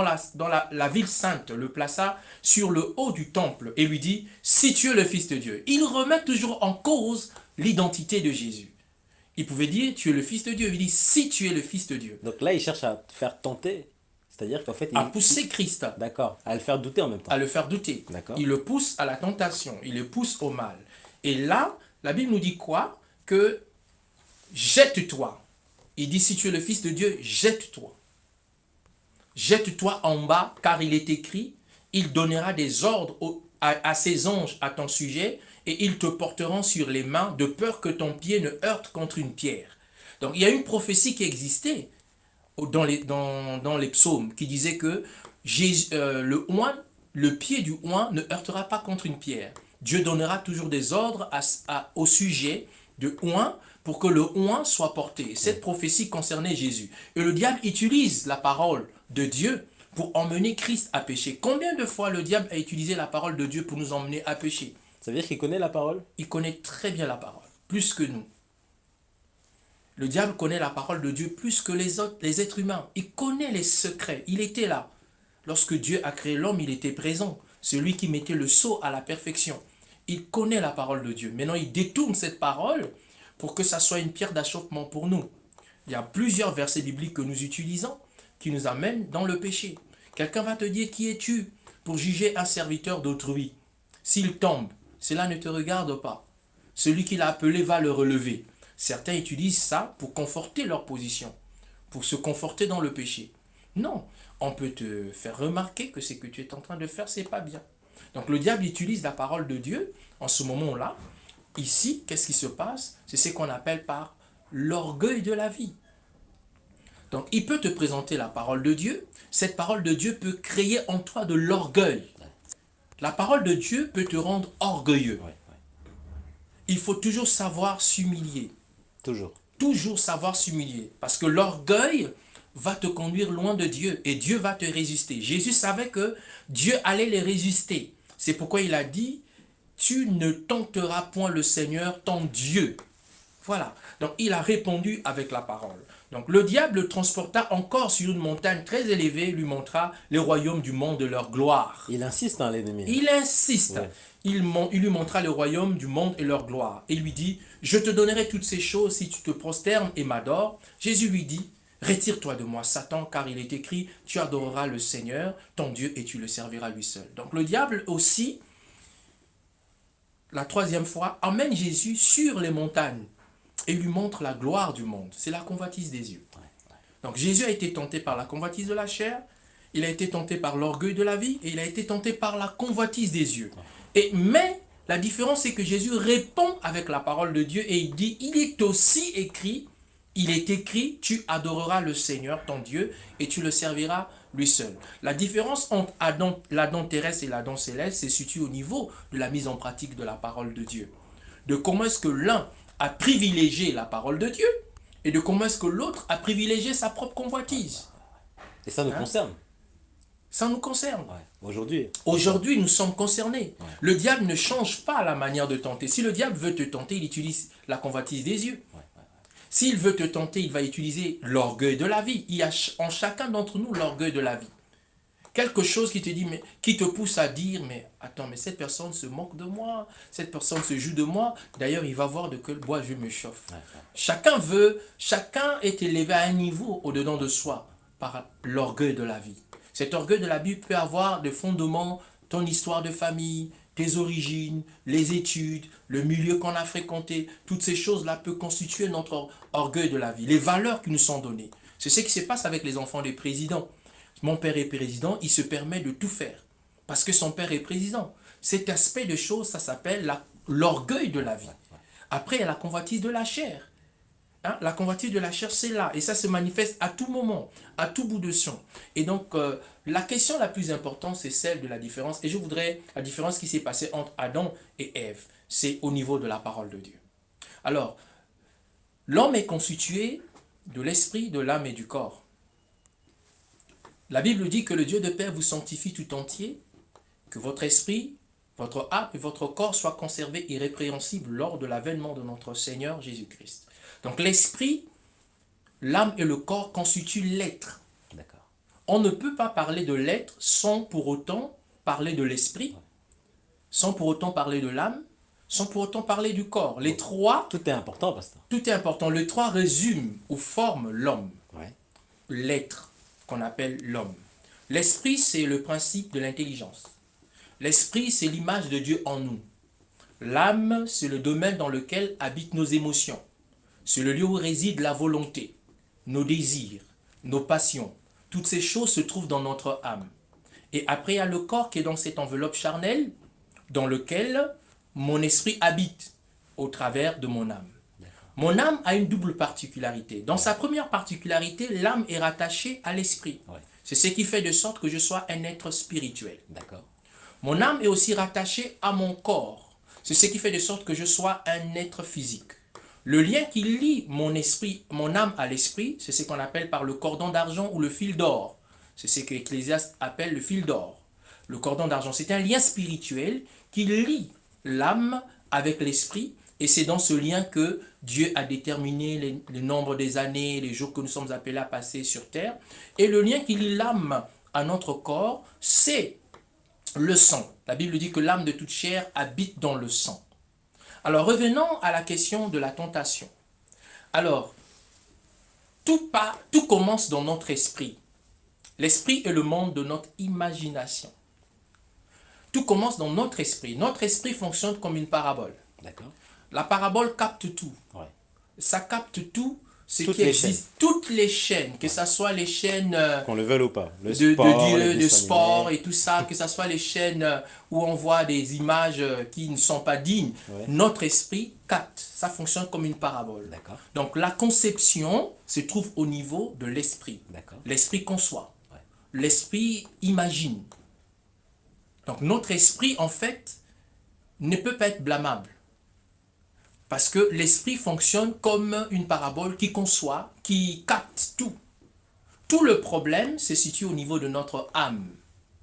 la ville sainte, le plaça sur le haut du temple et lui dit, si tu es le Fils de Dieu. Il remet toujours en cause l'identité de Jésus. Il pouvait dire, tu es le Fils de Dieu. Il dit, si tu es le Fils de Dieu. Donc là, il cherche à te faire tenter. C'est-à-dire qu'en fait, À pousser Christ. D'accord, à le faire douter en même temps. À le faire douter. D'accord. Il le pousse à la tentation. Il le pousse au mal. Et là, la Bible nous dit quoi? Que jette-toi. Il dit, si tu es le Fils de Dieu, jette-toi. Jette-toi en bas, car il est écrit, il donnera des ordres à ses anges à ton sujet, et ils te porteront sur les mains, de peur que ton pied ne heurte contre une pierre. Donc il y a une prophétie qui existait dans les psaumes, qui disait que le pied du oint ne heurtera pas contre une pierre. Dieu donnera toujours des ordres au sujet de oint, pour que le oint soit porté. Cette prophétie concernait Jésus. Et le diable utilise la parole de Dieu pour emmener Christ à pécher. Combien de fois le diable a utilisé la parole de Dieu pour nous emmener à pécher? Ça veut dire qu'il connaît la parole? Il connaît très bien la parole, plus que nous. Le diable connaît la parole de Dieu plus que les êtres humains. Il connaît les secrets. Il était là. Lorsque Dieu a créé l'homme, il était présent. Celui qui mettait le sceau à la perfection. Il connaît la parole de Dieu. Maintenant, il détourne cette parole pour que ça soit une pierre d'achoppement pour nous. Il y a plusieurs versets bibliques que nous utilisons qui nous amènent dans le péché. Quelqu'un va te dire, qui es-tu pour juger un serviteur d'autrui? S'il tombe, cela ne te regarde pas. Celui qui l'a appelé va le relever. Certains utilisent ça pour conforter leur position, pour se conforter dans le péché. Non, on peut te faire remarquer que ce que tu es en train de faire, c'est pas bien. Donc le diable utilise la parole de Dieu en ce moment-là. Ici, qu'est-ce qui se passe? C'est ce qu'on appelle par l'orgueil de la vie. Donc, il peut te présenter la parole de Dieu. Cette parole de Dieu peut créer en toi de l'orgueil. La parole de Dieu peut te rendre orgueilleux. Il faut toujours savoir s'humilier. Toujours. Toujours savoir s'humilier. Parce que l'orgueil va te conduire loin de Dieu et Dieu va te résister. Jésus savait que Dieu allait les résister. C'est pourquoi il a dit, tu ne tenteras point le Seigneur, ton Dieu. Voilà. Donc, il a répondu avec la parole. Donc, le diable le transporta encore sur une montagne très élevée, lui montra les royaumes du monde de leur gloire. Il insiste, hein, l'ennemi. Il insiste. Ouais. Il lui montra le royaume du monde et leur gloire. Et lui dit, je te donnerai toutes ces choses si tu te prosternes et m'adores. Jésus lui dit, retire-toi de moi, Satan, car il est écrit, tu adoreras le Seigneur, ton Dieu, et tu le serviras lui seul. Donc, le diable aussi, la troisième fois, emmène Jésus sur les montagnes et lui montre la gloire du monde. C'est la convoitise des yeux. Donc Jésus a été tenté par la convoitise de la chair, il a été tenté par l'orgueil de la vie, et il a été tenté par la convoitise des yeux. Mais la différence, c'est que Jésus répond avec la parole de Dieu et il dit, il est aussi écrit, il est écrit, tu adoreras le Seigneur, ton Dieu, et tu le serviras lui seul. La différence entre l'Adam terrestre et l'Adam céleste se situe au niveau de la mise en pratique de la parole de Dieu. De comment est-ce que l'un a privilégié la parole de Dieu et de comment est-ce que l'autre a privilégié sa propre convoitise. Et ça nous concerne. Ça nous concerne. Ouais. Aujourd'hui. Aujourd'hui, nous sommes concernés. Ouais. Le diable ne change pas la manière de tenter. Si le diable veut te tenter, il utilise la convoitise des yeux. S'il veut te tenter, il va utiliser l'orgueil de la vie. Il y a en chacun d'entre nous l'orgueil de la vie. Quelque chose qui te dit, mais qui te pousse à dire, mais attends, mais cette personne se moque de moi, cette personne se joue de moi. D'ailleurs, il va voir de quel bois je me chauffe. Chacun est élevé à un niveau au-dedans de soi par l'orgueil de la vie. Cet orgueil de la vie peut avoir des fondements, ton histoire de famille, tes origines, les études, le milieu qu'on a fréquenté. Toutes ces choses-là peuvent constituer notre orgueil de la vie. Les valeurs qui nous sont données. C'est ce qui se passe avec les enfants des présidents. Mon père est président, il se permet de tout faire. Parce que son père est président. Cet aspect de choses, ça s'appelle l'orgueil de la vie. Après, il y a la convoitise de la chair. Hein? La convoitise de la chair, c'est là. Et ça se manifeste à tout moment, à tout bout de champ. Et donc, la question la plus importante, c'est celle de la différence. Et je voudrais, la différence qui s'est passée entre Adam et Ève, c'est au niveau de la parole de Dieu. Alors, l'homme est constitué de l'esprit, de l'âme et du corps. La Bible dit que le Dieu de paix vous sanctifie tout entier, que votre esprit, votre âme et votre corps soient conservés irrépréhensibles lors de l'avènement de notre Seigneur Jésus-Christ. Donc l'esprit, l'âme et le corps constituent l'être. D'accord. On ne peut pas parler de l'être sans pour autant parler de l'esprit, sans pour autant parler de l'âme, sans pour autant parler du corps. Les trois, Tout est important, pasteur. tout est important. Les trois résument ou forment l'homme, Ouais. l'être qu'on appelle l'homme. L'esprit, c'est le principe de l'intelligence. L'esprit, c'est l'image de Dieu en nous. L'âme, c'est le domaine dans lequel habitent nos émotions. C'est le lieu où réside la volonté, nos désirs, nos passions. Toutes ces choses se trouvent dans notre âme. Et après, il y a le corps qui est dans cette enveloppe charnelle dans lequel mon esprit habite au travers de mon âme. Mon âme a une double particularité. Dans sa première particularité, l'âme est rattachée à l'esprit. Ouais. C'est ce qui fait de sorte que je sois un être spirituel. D'accord. Mon âme est aussi rattachée à mon corps. C'est ce qui fait de sorte que je sois un être physique. Le lien qui lie mon esprit, mon âme à l'esprit, c'est ce qu'on appelle par le cordon d'argent ou le fil d'or. C'est ce que Ecclésiaste appelle le fil d'or. Le cordon d'argent, c'est un lien spirituel qui lie l'âme avec l'esprit. Et c'est dans ce lien que Dieu a déterminé le nombre des années, les jours que nous sommes appelés à passer sur terre. Et le lien qui lie l'âme à notre corps, c'est le sang. La Bible dit que l'âme de toute chair habite dans le sang. Alors revenons à la question de la tentation. Alors, tout commence dans notre esprit. L'esprit est le monde de notre imagination. Tout commence dans notre esprit. Notre esprit fonctionne comme une parabole. D'accord. La parabole capte tout. Ouais. Ça capte tout ce Toutes qui les existe. Toutes les chaînes, que ce soit les chaînes Qu'on le veuille ou pas. Le de sport, les de dessins sport animés. et tout ça, que ce soit les chaînes où on voit des images qui ne sont pas dignes, Ouais. notre esprit capte. Ça fonctionne comme une parabole. D'accord. Donc la conception se trouve au niveau de l'esprit. D'accord. L'esprit conçoit. Ouais. L'esprit imagine. Donc notre esprit, en fait, ne peut pas être blâmable. Parce que l'esprit fonctionne comme une parabole qui conçoit, qui capte tout. Tout le problème se situe au niveau de notre âme.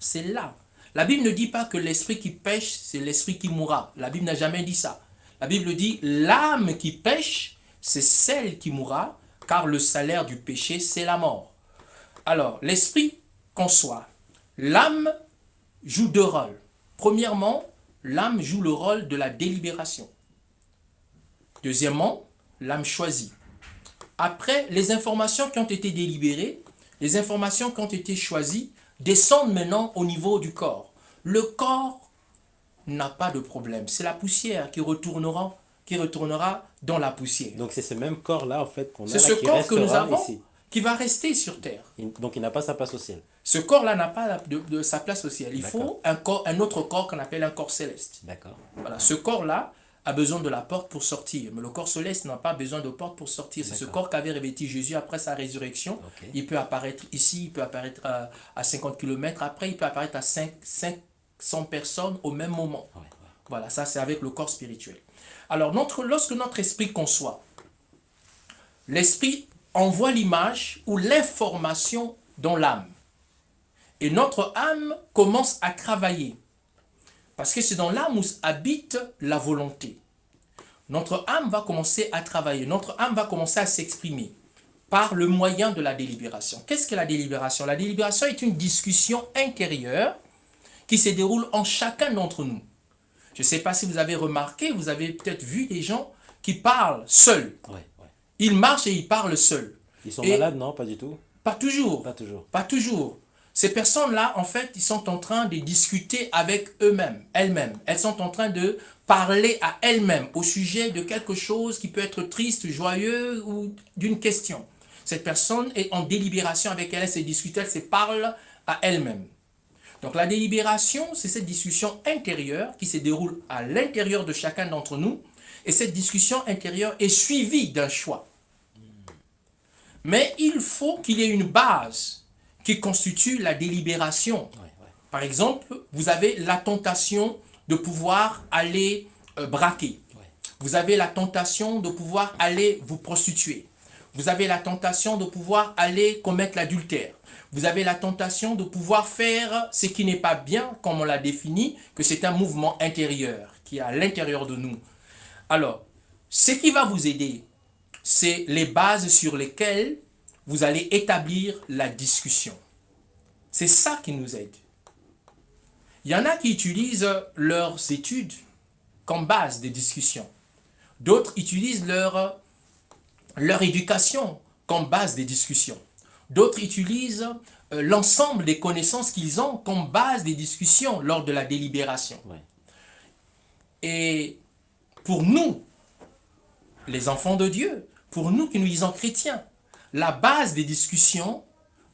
C'est là. La Bible ne dit pas que l'esprit qui pêche, c'est l'esprit qui mourra. La Bible n'a jamais dit ça. La Bible dit l'âme qui pêche, c'est celle qui mourra, car le salaire du péché, c'est la mort. Alors, l'esprit conçoit. L'âme joue deux rôles. Premièrement, l'âme joue le rôle de la délibération. Deuxièmement, l'âme choisit. Après, les informations qui ont été délibérées, les informations qui ont été choisies, descendent maintenant au niveau du corps. Le corps n'a pas de problème. C'est la poussière qui retournera dans la poussière. Donc c'est ce même corps-là, en fait, qu'on a C'est là, ce qui corps que nous restera avons ici. qui va rester sur Terre. Donc il n'a pas sa place au ciel. Ce corps-là n'a pas de sa place au ciel. Il faut D'accord. un autre corps qu'on appelle un corps céleste. D'accord. Voilà, ce corps-là a besoin de la porte pour sortir. Mais le corps céleste n'a pas besoin de porte pour sortir. C'est ce D'accord. corps qu'avait revêtu Jésus après sa résurrection. Ok. Il peut apparaître ici, il peut apparaître à 50 km. Après, il peut apparaître à 500 personnes au même moment. Ouais, ouais. Voilà, ça c'est avec le corps spirituel. Alors, lorsque notre esprit conçoit, l'esprit envoie l'image ou l'information dans l'âme. Et notre âme commence à travailler. Parce que c'est dans l'âme où habite la volonté. Notre âme va commencer à travailler. Notre âme va commencer à s'exprimer par le moyen de la délibération. Qu'est-ce que la délibération? La délibération est une discussion intérieure qui se déroule en chacun d'entre nous. Je ne sais pas si vous avez remarqué, vous avez peut-être vu des gens qui parlent seuls. Ouais, ouais. Ils marchent et ils parlent seuls. Ils sont Et- malades, non? Pas du tout. Pas toujours. Pas toujours. Pas toujours. Ces personnes-là, en fait, ils sont en train de discuter avec eux-mêmes, elles-mêmes. Elles sont en train de parler à elles-mêmes au sujet de quelque chose qui peut être triste, joyeux ou d'une question. Cette personne est en délibération avec elle, elle se discute, elle se parle à elle-même. Donc la délibération, c'est cette discussion intérieure qui se déroule à l'intérieur de chacun d'entre nous. Et cette discussion intérieure est suivie d'un choix. Mais il faut qu'il y ait une base qui constitue la délibération. Ouais, ouais. Par exemple, vous avez la tentation de pouvoir aller braquer. Ouais. Vous avez la tentation de pouvoir aller vous prostituer. Vous avez la tentation de pouvoir aller commettre l'adultère. Vous avez la tentation de pouvoir faire ce qui n'est pas bien, comme on l'a défini, que c'est un mouvement intérieur qui est à l'intérieur de nous. Alors, ce qui va vous aider, c'est les bases sur lesquelles vous allez établir la discussion. C'est ça qui nous aide. Il y en a qui utilisent leurs études comme base des discussions. D'autres utilisent leur éducation comme base des discussions. D'autres utilisent l'ensemble des connaissances qu'ils ont comme base des discussions lors de la délibération. Ouais. Et pour nous, les enfants de Dieu, pour nous qui nous disons chrétiens, la base des discussions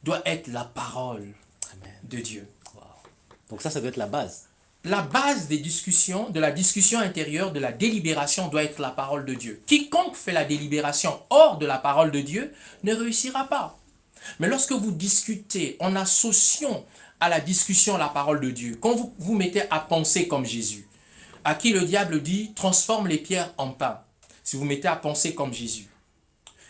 doit être la parole Amen. de Dieu. Wow. Donc ça doit être la base. La base des discussions, de la discussion intérieure, de la délibération doit être la parole de Dieu. Quiconque fait la délibération hors de la parole de Dieu ne réussira pas. Mais lorsque vous discutez en associant à la discussion la parole de Dieu, quand vous vous mettez à penser comme Jésus, à qui le diable dit « transforme les pierres en pain », si vous mettez à penser comme Jésus.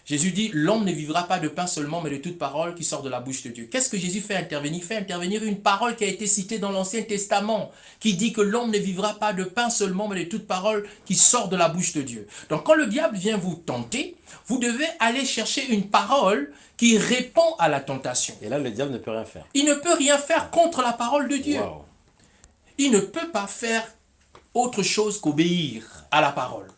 Jésus dit, l'homme ne vivra pas de pain seulement, mais de toute parole qui sort de la bouche de Dieu. Qu'est-ce que Jésus fait intervenir? Il fait intervenir une parole qui a été citée dans l'Ancien Testament, qui dit que l'homme ne vivra pas de pain seulement, mais de toute parole qui sort de la bouche de Dieu. Donc quand le diable vient vous tenter, vous devez aller chercher une parole qui répond à la tentation. Et là, le diable ne peut rien faire. Il ne peut rien faire contre la parole de Dieu. Wow. Il ne peut pas faire autre chose qu'obéir à la parole.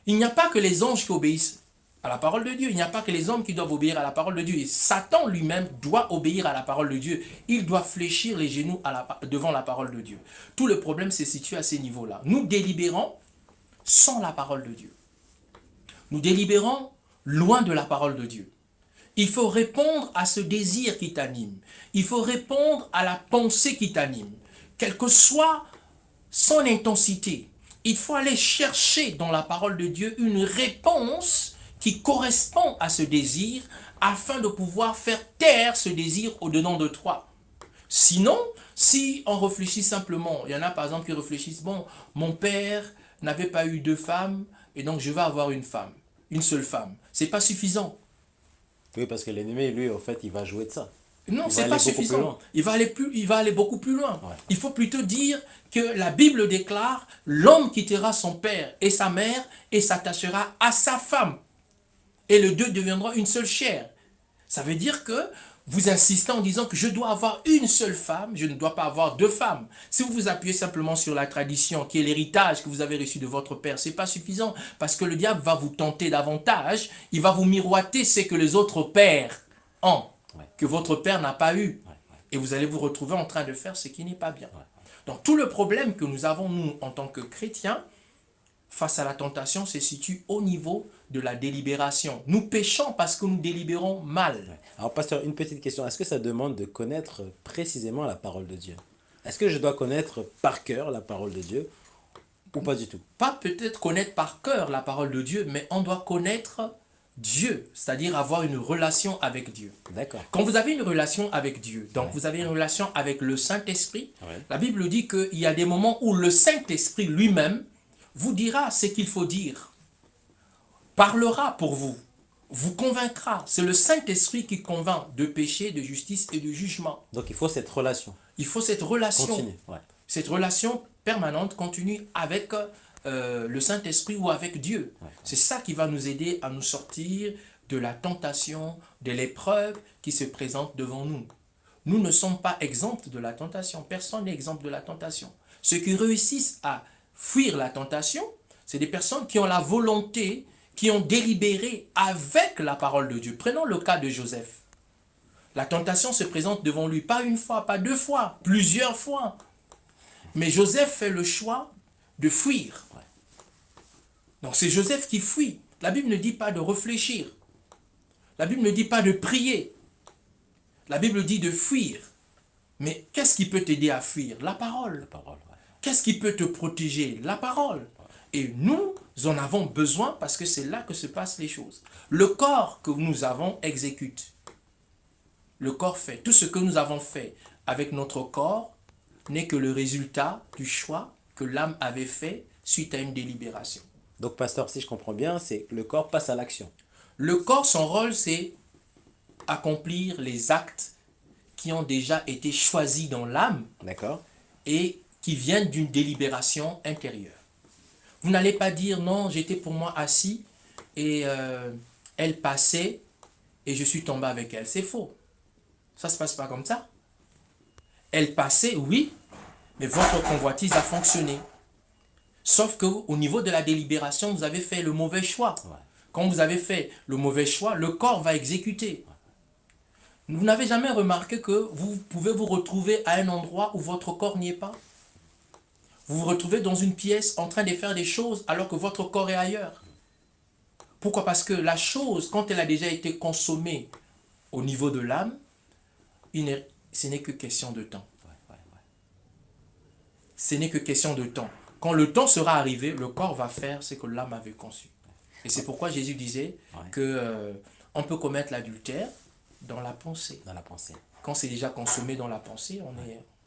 Il n'y a pas que les anges qui obéissent à la parole de Dieu. Il n'y a pas que les hommes qui doivent obéir à la parole de Dieu. Et Satan lui-même doit obéir à la parole de Dieu. Il doit fléchir les genoux devant la parole de Dieu. Tout le problème se situe à ces niveaux-là. Nous délibérons sans la parole de Dieu. Nous délibérons loin de la parole de Dieu. Il faut répondre à ce désir qui t'anime. Il faut répondre à la pensée qui t'anime. Quelle que soit son intensité, il faut aller chercher dans la parole de Dieu une réponse qui correspond à ce désir afin de pouvoir faire taire ce désir au-dedans de toi. Sinon, si on réfléchit simplement, il y en a par exemple qui réfléchissent, bon, mon père n'avait pas eu de femme et donc je vais avoir une femme, une seule femme. C'est pas suffisant. Oui, parce que l'ennemi, lui, en fait, il va jouer de ça. Non, Il c'est va pas aller beaucoup plus suffisant. loin. Il va aller beaucoup plus loin. Ouais. Il faut plutôt dire que la Bible déclare l'homme quittera son père et sa mère et s'attachera à sa femme. Et les deux deviendront une seule chair. Ça veut dire que vous insistez en disant que je dois avoir une seule femme, je ne dois pas avoir deux femmes. Si vous vous appuyez simplement sur la tradition, qui est l'héritage que vous avez reçu de votre père, ce n'est pas suffisant. Parce que le diable va vous tenter davantage. Il va vous miroiter ce que les autres pères ont, que votre père n'a pas eu. Et vous allez vous retrouver en train de faire ce qui n'est pas bien. Donc tout le problème que nous avons, nous, en tant que chrétiens, face à la tentation, se situe au niveau de la délibération. Nous péchons parce que nous délibérons mal. Alors, pasteur, une petite question. Est-ce que ça demande de connaître précisément la parole de Dieu? Est-ce que je dois connaître par cœur la parole de Dieu ou pas du tout? Pas peut-être connaître par cœur la parole de Dieu, mais on doit connaître Dieu, c'est-à-dire avoir une relation avec Dieu. D'accord. Quand vous avez une relation avec Dieu, donc vous avez une relation avec le Saint-Esprit, la Bible dit qu'il y a des moments où le Saint-Esprit lui-même vous dira ce qu'il faut dire, parlera pour vous, vous convaincra. C'est le Saint-Esprit qui convainc de péché, de justice et de jugement. Donc il faut cette relation. Il faut cette relation, Continue. Ouais. cette relation permanente, continue avec le Saint-Esprit ou avec Dieu. C'est ça qui va nous aider à nous sortir de la tentation, de l'épreuve qui se présente devant nous. Nous ne sommes pas exempts de la tentation. Personne n'est exempt de la tentation. Ceux qui réussissent à fuir la tentation, c'est des personnes qui ont la volonté, qui ont délibéré avec la parole de Dieu. Prenons le cas de Joseph. La tentation se présente devant lui, pas une fois, pas deux fois, plusieurs fois. Mais Joseph fait le choix de fuir. Donc c'est Joseph qui fuit. La Bible ne dit pas de réfléchir. La Bible ne dit pas de prier. La Bible dit de fuir. Mais qu'est-ce qui peut t'aider à fuir? La parole. La parole, ouais. Qu'est-ce qui peut te protéger? La parole. Et nous en avons besoin parce que c'est là que se passent les choses. Le corps que nous avons exécute. Le corps fait. Tout ce que nous avons fait avec notre corps n'est que le résultat du choix que l'âme avait fait suite à une délibération. Donc pasteur, si je comprends bien, c'est que le corps passe à l'action. Le corps, son rôle, c'est accomplir les actes qui ont déjà été choisis dans l'âme D'accord. et qui viennent d'une délibération intérieure. Vous n'allez pas dire non, j'étais pour moi assis et elle passait et je suis tombé avec elle. C'est faux. Ça ne se passe pas comme ça. Elle passait, oui, mais votre convoitise a fonctionné. Sauf qu'au niveau de la délibération, vous avez fait le mauvais choix. Ouais. Quand vous avez fait le mauvais choix, le corps va exécuter. Vous n'avez jamais remarqué que vous pouvez vous retrouver à un endroit où votre corps n'y est pas? Vous vous retrouvez dans une pièce en train de faire des choses alors que votre corps est ailleurs. Pourquoi? Parce que la chose, quand elle a déjà été consommée au niveau de l'âme, ce n'est que question de temps. Ce n'est que question de temps. Quand le temps sera arrivé, le corps va faire ce que l'âme avait conçu. Et c'est pourquoi Jésus disait que on peut commettre l'adultère dans la pensée. Dans la pensée. Quand c'est déjà consommé dans la pensée,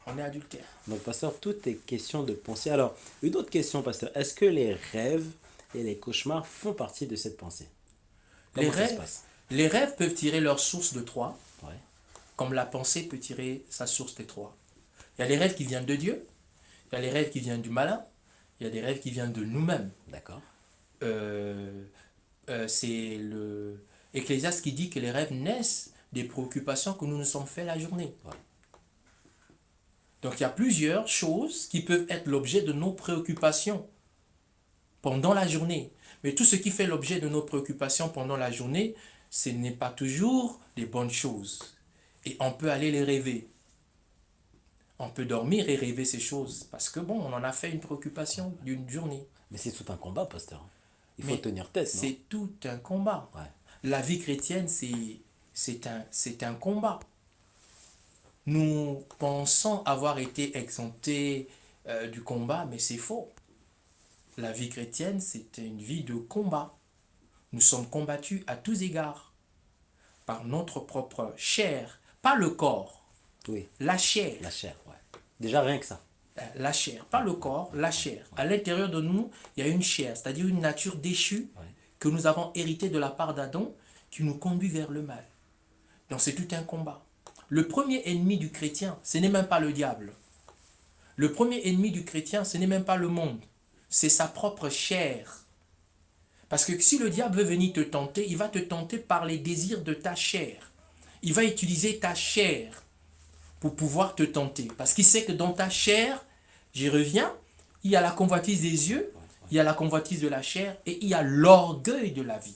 on est adultère. Donc, pasteur, tout est question de pensée. Alors, une autre question, pasteur. Est-ce que les rêves et les cauchemars font partie de cette pensée? Comment ça se passe? Les rêves peuvent tirer leur source de trois, Ouais. comme la pensée peut tirer sa source des trois. Il y a les rêves qui viennent de Dieu, il y a les rêves qui viennent du malin, il y a des rêves qui viennent de nous-mêmes. D'accord. C'est le Ecclésiaste qui dit que les rêves naissent des préoccupations que nous nous sommes fait la journée. Ouais. Donc il y a plusieurs choses qui peuvent être l'objet de nos préoccupations pendant la journée. Mais tout ce qui fait l'objet de nos préoccupations pendant la journée, ce n'est pas toujours des bonnes choses. Et on peut aller les rêver. On peut dormir et rêver ces choses. Parce que bon, on en a fait une préoccupation d'une journée. Mais c'est tout un combat, pasteur. Il faut Mais tenir tête, non? c'est tout un combat. Ouais. La vie chrétienne, c'est un combat. Nous pensons avoir été exemptés du combat, mais c'est faux. La vie chrétienne, c'est une vie de combat. Nous sommes combattus à tous égards par notre propre chair, pas le corps, Oui, la chair. la chair, ouais. Déjà, rien que ça. La chair, pas le corps, la chair. À l'intérieur de nous, il y a une chair, c'est-à-dire une nature déchue Ouais. que nous avons héritée de la part d'Adam qui nous conduit vers le mal. Donc c'est tout un combat. Le premier ennemi du chrétien, ce n'est même pas le diable. Le premier ennemi du chrétien, ce n'est même pas le monde. C'est sa propre chair. Parce que si le diable veut venir te tenter, il va te tenter par les désirs de ta chair. Il va utiliser ta chair pour pouvoir te tenter. Parce qu'il sait que dans ta chair, j'y reviens, il y a la convoitise des yeux, il y a la convoitise de la chair et il y a l'orgueil de la vie.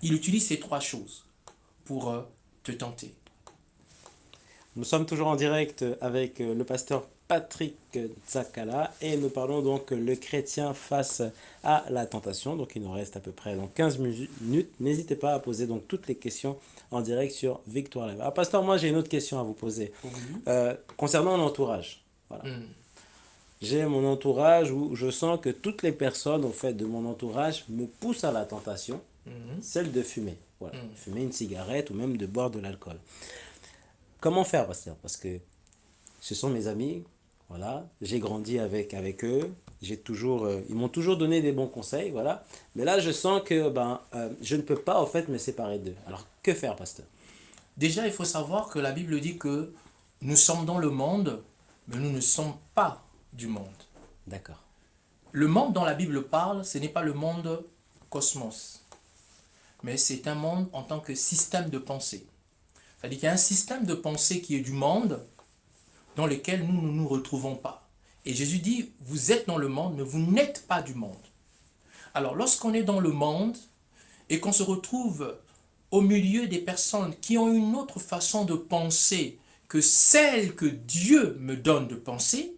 Il utilise ces trois choses pour te tenter. Nous sommes toujours en direct avec le pasteur Patrick Zakala et nous parlons donc le chrétien face à la tentation. Donc il nous reste à peu près donc 15 minutes. N'hésitez pas à poser donc toutes les questions en direct sur Victoire Live. Alors pasteur, moi j'ai une autre question à vous poser concernant l'entourage. Voilà. J'ai mon entourage où je sens que toutes les personnes au fait de mon entourage me poussent à la tentation, celle de fumer. Voilà. Fumer une cigarette ou même de boire de l'alcool. Comment faire, pasteur? Parce que ce sont mes amis, voilà, j'ai grandi avec eux, ils m'ont toujours donné des bons conseils, voilà. Mais là, je sens que je ne peux pas, en fait, me séparer d'eux. Alors, que faire, pasteur? Déjà, il faut savoir que la Bible dit que nous sommes dans le monde, mais nous ne sommes pas du monde. D'accord. Le monde dont la Bible parle, ce n'est pas le monde cosmos, mais c'est un monde en tant que système de pensée. C'est-à-dire qu'il y a un système de pensée qui est du monde dans lequel nous ne nous retrouvons pas. Et Jésus dit, vous êtes dans le monde, mais vous n'êtes pas du monde. Alors, lorsqu'on est dans le monde et qu'on se retrouve au milieu des personnes qui ont une autre façon de penser que celle que Dieu me donne de penser,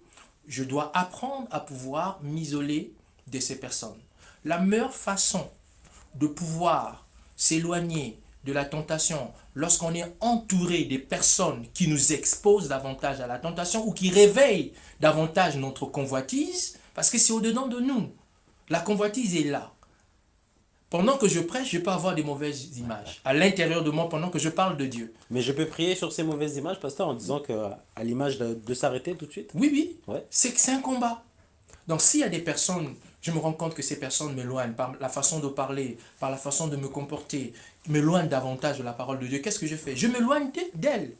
je dois apprendre à pouvoir m'isoler de ces personnes. La meilleure façon de pouvoir s'éloigner de la tentation lorsqu'on est entouré des personnes qui nous exposent davantage à la tentation ou qui réveillent davantage notre convoitise, parce que c'est au-dedans de nous. La convoitise est là. Pendant que je prêche, je peux avoir des mauvaises images à l'intérieur de moi pendant que je parle de Dieu. Mais je peux prier sur ces mauvaises images, pasteur, en disant que à l'image de s'arrêter tout de suite? Oui, Ouais. c'est un combat. Donc s'il y a des personnes Je me rends compte que ces personnes m'éloignent par la façon de parler, par la façon de me comporter, m'éloignent davantage de la parole de Dieu. Qu'est-ce que je fais? Je m'éloigne d'elles.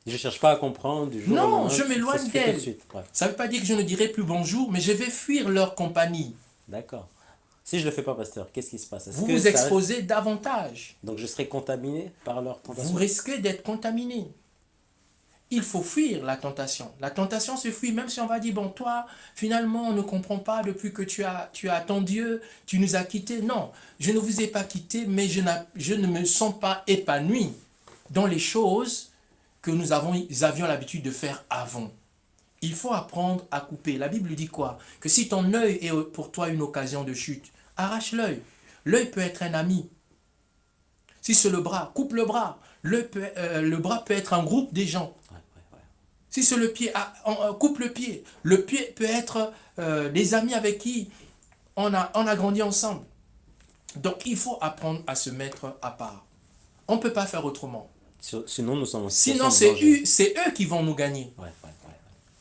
Je cherche pas à comprendre du jour au Non, lendemain, je ça se m'éloigne fait tout de d'elles. suite. Ouais, Ça ne veut pas dire que je ne dirai plus bonjour, mais je vais fuir leur compagnie. d'accord. Si je le fais pas, pasteur, qu'est-ce qui se passe? Est-ce Vous que vous ça... exposez davantage. Donc je serai contaminé par leur Vous tentation? risquez d'être contaminé. Il faut fuir la tentation. La tentation se fuit, même si on va dire, bon, toi, finalement, on ne comprend pas depuis que tu as ton Dieu, tu nous as quittés. Non, je ne vous ai pas quittés, mais je ne me sens pas épanoui dans les choses que nous avions l'habitude de faire avant. Il faut apprendre à couper. La Bible dit quoi? Que si ton œil est pour toi une occasion de chute, arrache l'œil. L'œil peut être un ami. Si c'est le bras, coupe le bras. Le bras peut être un groupe des gens. Ouais, ouais, ouais. Si c'est le pied, coupe le pied. Le pied peut être des amis avec qui on a grandi ensemble. Donc il faut apprendre à se mettre à part. On ne peut pas faire autrement. Sinon, nous sommes en Sinon, situation de danger. c'est eux qui vont nous gagner. Ouais, ouais, ouais.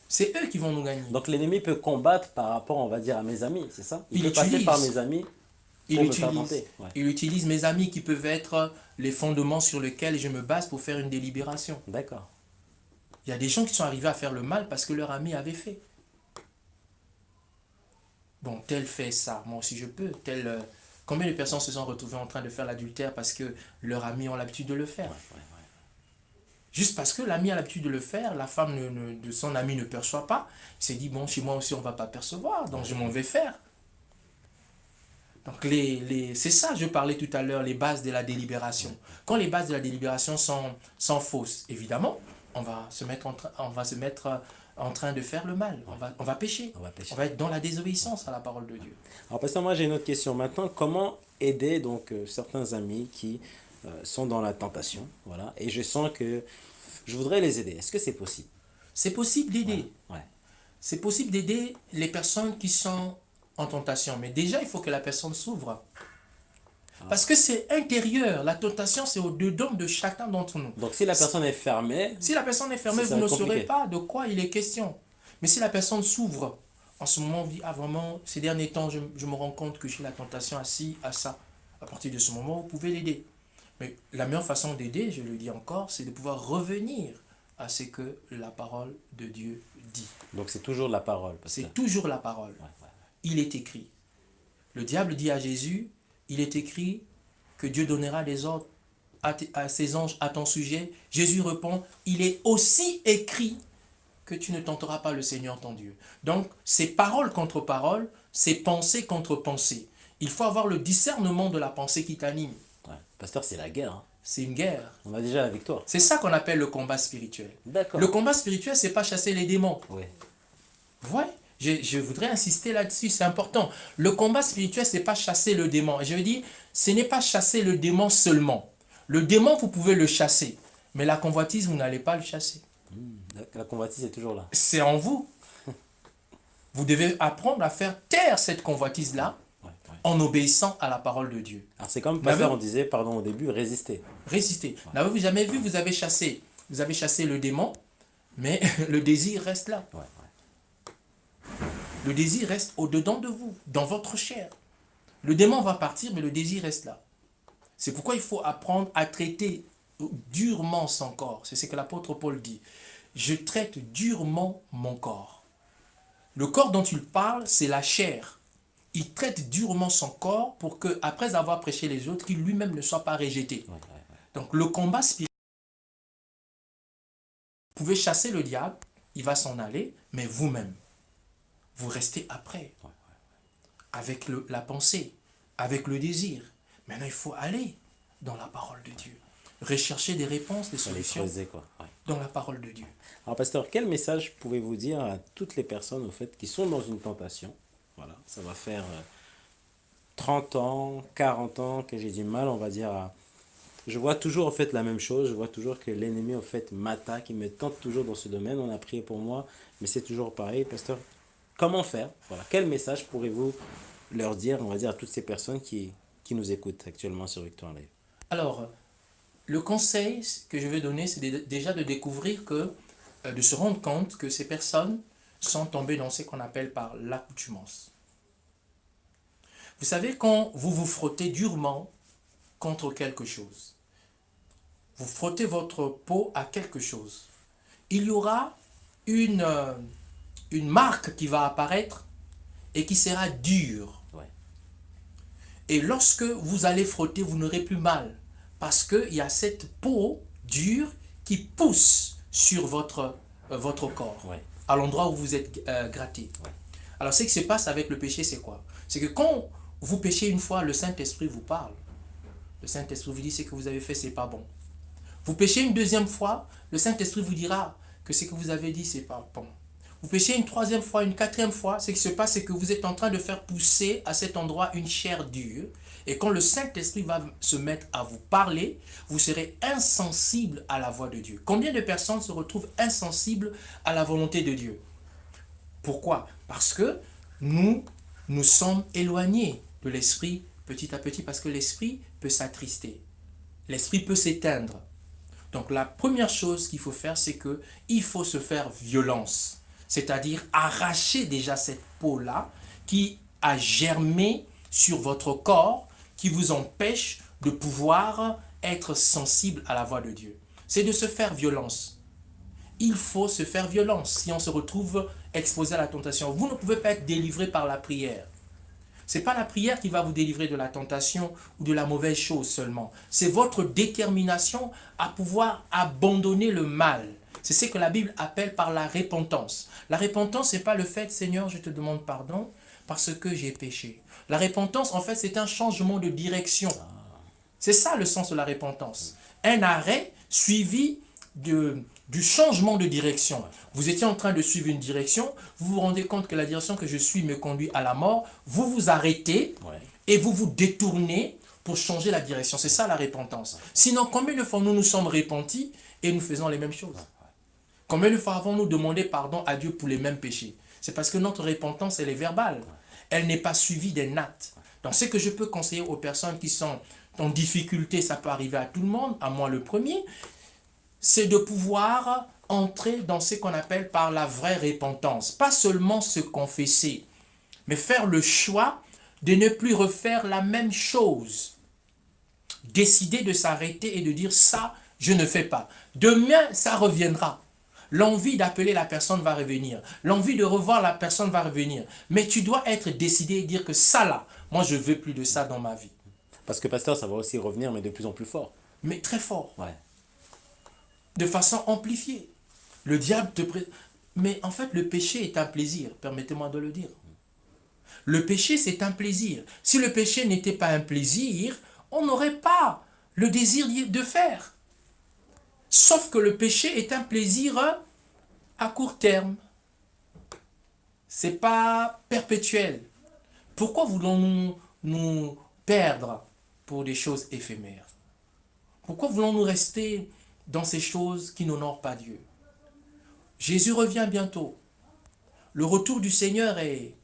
C'est eux qui vont nous gagner. Donc l'ennemi peut combattre par rapport, on va dire, à mes amis, c'est ça? Il Il peut passer utilise. par mes amis Il pour me faire utilise. tenter. Ouais. Il utilise mes amis qui peuvent être les fondements sur lesquels je me base pour faire une délibération. D'accord. Il y a des gens qui sont arrivés à faire le mal parce que leur ami avait fait. Bon, tel fait ça, moi aussi je peux. Combien de personnes se sont retrouvées en train de faire l'adultère parce que leurs amis ont l'habitude de le faire? Ouais, ouais, ouais. Juste parce que l'ami a l'habitude de le faire, la femme de son ami ne perçoit pas. Il s'est dit, bon, chez moi aussi on ne va pas percevoir, donc je m'en vais faire. Donc c'est ça, je parlais tout à l'heure, les bases de la délibération. Quand les bases de la délibération sont fausses, évidemment, on va se mettre en train de faire le mal. On va pécher. On va pécher. On va être dans la désobéissance à la parole de Dieu. Alors, pasteur, moi j'ai une autre question maintenant. Comment aider donc certains amis qui sont dans la tentation, voilà, et je sens que je voudrais les aider. Est-ce que c'est possible? C'est possible d'aider. Ouais. C'est possible d'aider les personnes qui sont en tentation. Mais déjà, il faut que la personne s'ouvre. Parce que c'est intérieur. La tentation, c'est au-dedans de chacun d'entre nous. Donc si la personne est fermée, Si la personne est fermée, ça vous va ne être saurez compliqué. pas de quoi il est question. Mais si la personne s'ouvre, en ce moment, on dit, ah vraiment, ces derniers temps, je me rends compte que j'ai la tentation à ci, à ça. À partir de ce moment, vous pouvez l'aider. Mais la meilleure façon d'aider, je le dis encore, c'est de pouvoir revenir à ce que la parole de Dieu dit. Donc c'est toujours la parole. C'est toujours la parole. Ouais, ouais. Il est écrit. Le diable dit à Jésus, il est écrit que Dieu donnera des ordres à ses anges à ton sujet. Jésus répond, il est aussi écrit que tu ne tenteras pas le Seigneur ton Dieu. Donc, c'est parole contre parole, c'est pensée contre pensée. Il faut avoir le discernement de la pensée qui t'anime. Ouais. Pasteur, c'est la guerre, hein. C'est une guerre. On a déjà la victoire. C'est ça qu'on appelle le combat spirituel. D'accord. Le combat spirituel, c'est pas chasser les démons. Oui. Vous voyez, je voudrais insister là-dessus, c'est important. Le combat spirituel, c'est pas chasser le démon. Et je veux dire, ce n'est pas chasser le démon seulement. Le démon, vous pouvez le chasser. Mais la convoitise, vous n'allez pas le chasser. La convoitise est toujours là. C'est en vous. Vous devez apprendre à faire taire cette convoitise-là Ouais, ouais. en obéissant à la parole de Dieu. Alors c'est comme Mais pasteur, vous- on disait, pardon, au début, résister. Résistez. N'avez-vous jamais vu, vous avez chassé le démon, mais le désir reste là. Ouais, ouais. Le désir reste au-dedans de vous, dans votre chair. Le démon va partir, mais le désir reste là. C'est pourquoi il faut apprendre à traiter durement son corps. C'est ce que l'apôtre Paul dit. Je traite durement mon corps. Le corps dont il parle, c'est la chair. Il traite durement son corps pour que, après avoir prêché les autres, qu'il lui-même ne soit pas rejeté. Ouais, ouais, ouais. Donc le combat spirituel, vous pouvez chasser le diable, il va s'en aller, mais vous-même, vous restez après, avec la pensée, avec le désir. Maintenant, il faut aller dans la parole de Dieu. Rechercher des réponses, des Faut les solutions creuser, quoi. Ouais. dans la parole de Dieu. Alors, pasteur, quel message pouvez-vous dire à toutes les personnes, au fait, qui sont dans une tentation? Voilà, ça va faire 30 ans, 40 ans que j'ai du mal, on va dire, à... Je vois toujours, en fait, la même chose. Je vois toujours que l'ennemi, en fait, m'attaque, il me tente toujours dans ce domaine. On a prié pour moi, mais c'est toujours pareil. Pasteur, comment faire? Voilà, quel message pourrez-vous leur dire, on va dire, à toutes ces personnes qui nous écoutent actuellement sur Victoire Live? Alors, le conseil que je vais donner, c'est déjà de découvrir de se rendre compte que ces personnes sont tombées dans ce qu'on appelle par l'accoutumance. Vous savez, quand vous vous frottez durement contre quelque chose, vous frottez votre peau à quelque chose, il y aura une marque qui va apparaître et qui sera dure. Ouais. Et lorsque vous allez frotter, vous n'aurez plus mal. Parce qu'il y a cette peau dure qui pousse sur votre corps, Ouais. à l'endroit où vous êtes gratté. Ouais. Alors ce qui se passe avec le péché, c'est quoi? C'est que quand vous péchez une fois, le Saint-Esprit vous parle. Le Saint-Esprit vous dit ce que vous avez fait, c'est pas bon. Vous péchez une deuxième fois, le Saint-Esprit vous dira que ce que vous avez dit, c'est pas bon. Vous péchez une troisième fois, une quatrième fois, ce qui se passe, c'est que vous êtes en train de faire pousser à cet endroit une chair dure. Et quand le Saint-Esprit va se mettre à vous parler, vous serez insensible à la voix de Dieu. Combien de personnes se retrouvent insensibles à la volonté de Dieu? Pourquoi? Parce que nous sommes éloignés de l'Esprit petit à petit, parce que l'Esprit peut s'attrister. L'Esprit peut s'éteindre. Donc la première chose qu'il faut faire, c'est qu'il faut se faire violence. C'est-à-dire arracher déjà cette peau-là qui a germé sur votre corps, qui vous empêche de pouvoir être sensible à la voix de Dieu. C'est de se faire violence. Il faut se faire violence si on se retrouve exposé à la tentation. Vous ne pouvez pas être délivré par la prière. Ce n'est pas la prière qui va vous délivrer de la tentation ou de la mauvaise chose seulement. C'est votre détermination à pouvoir abandonner le mal. C'est ce que la Bible appelle par la repentance. La repentance, ce n'est pas le fait, Seigneur, je te demande pardon parce que j'ai péché. La repentance, en fait, c'est un changement de direction. C'est ça le sens de la repentance. Un arrêt suivi du changement de direction. Vous étiez en train de suivre une direction, vous vous rendez compte que la direction que je suis me conduit à la mort, vous vous arrêtez et vous vous détournez pour changer la direction. C'est ça la repentance. Sinon, combien de fois nous nous sommes repentis et nous faisons les mêmes choses? Combien de fois avons-nous demandé pardon à Dieu pour les mêmes péchés? C'est parce que notre repentance, elle est verbale. Elle n'est pas suivie d'un acte. Donc, ce que je peux conseiller aux personnes qui sont en difficulté, ça peut arriver à tout le monde, à moi le premier, c'est de pouvoir entrer dans ce qu'on appelle par la vraie repentance. Pas seulement se confesser, mais faire le choix de ne plus refaire la même chose. Décider de s'arrêter et de dire ça, je ne fais pas. Demain, ça reviendra. L'envie d'appeler la personne va revenir. L'envie de revoir la personne va revenir. Mais tu dois être décidé et dire que ça là, moi je ne veux plus de ça dans ma vie. Parce que pasteur, ça va aussi revenir, mais de plus en plus fort. Mais très fort. Ouais. De façon amplifiée. Le diable te... Mais en fait, le péché est un plaisir. Permettez-moi de le dire. Le péché, c'est un plaisir. Si le péché n'était pas un plaisir, on n'aurait pas le désir de faire. Sauf que le péché est un plaisir à court terme. Ce n'est pas perpétuel. Pourquoi voulons-nous nous perdre pour des choses éphémères? Pourquoi voulons-nous rester dans ces choses qui n'honorent pas Dieu? Jésus revient bientôt. Le retour du Seigneur est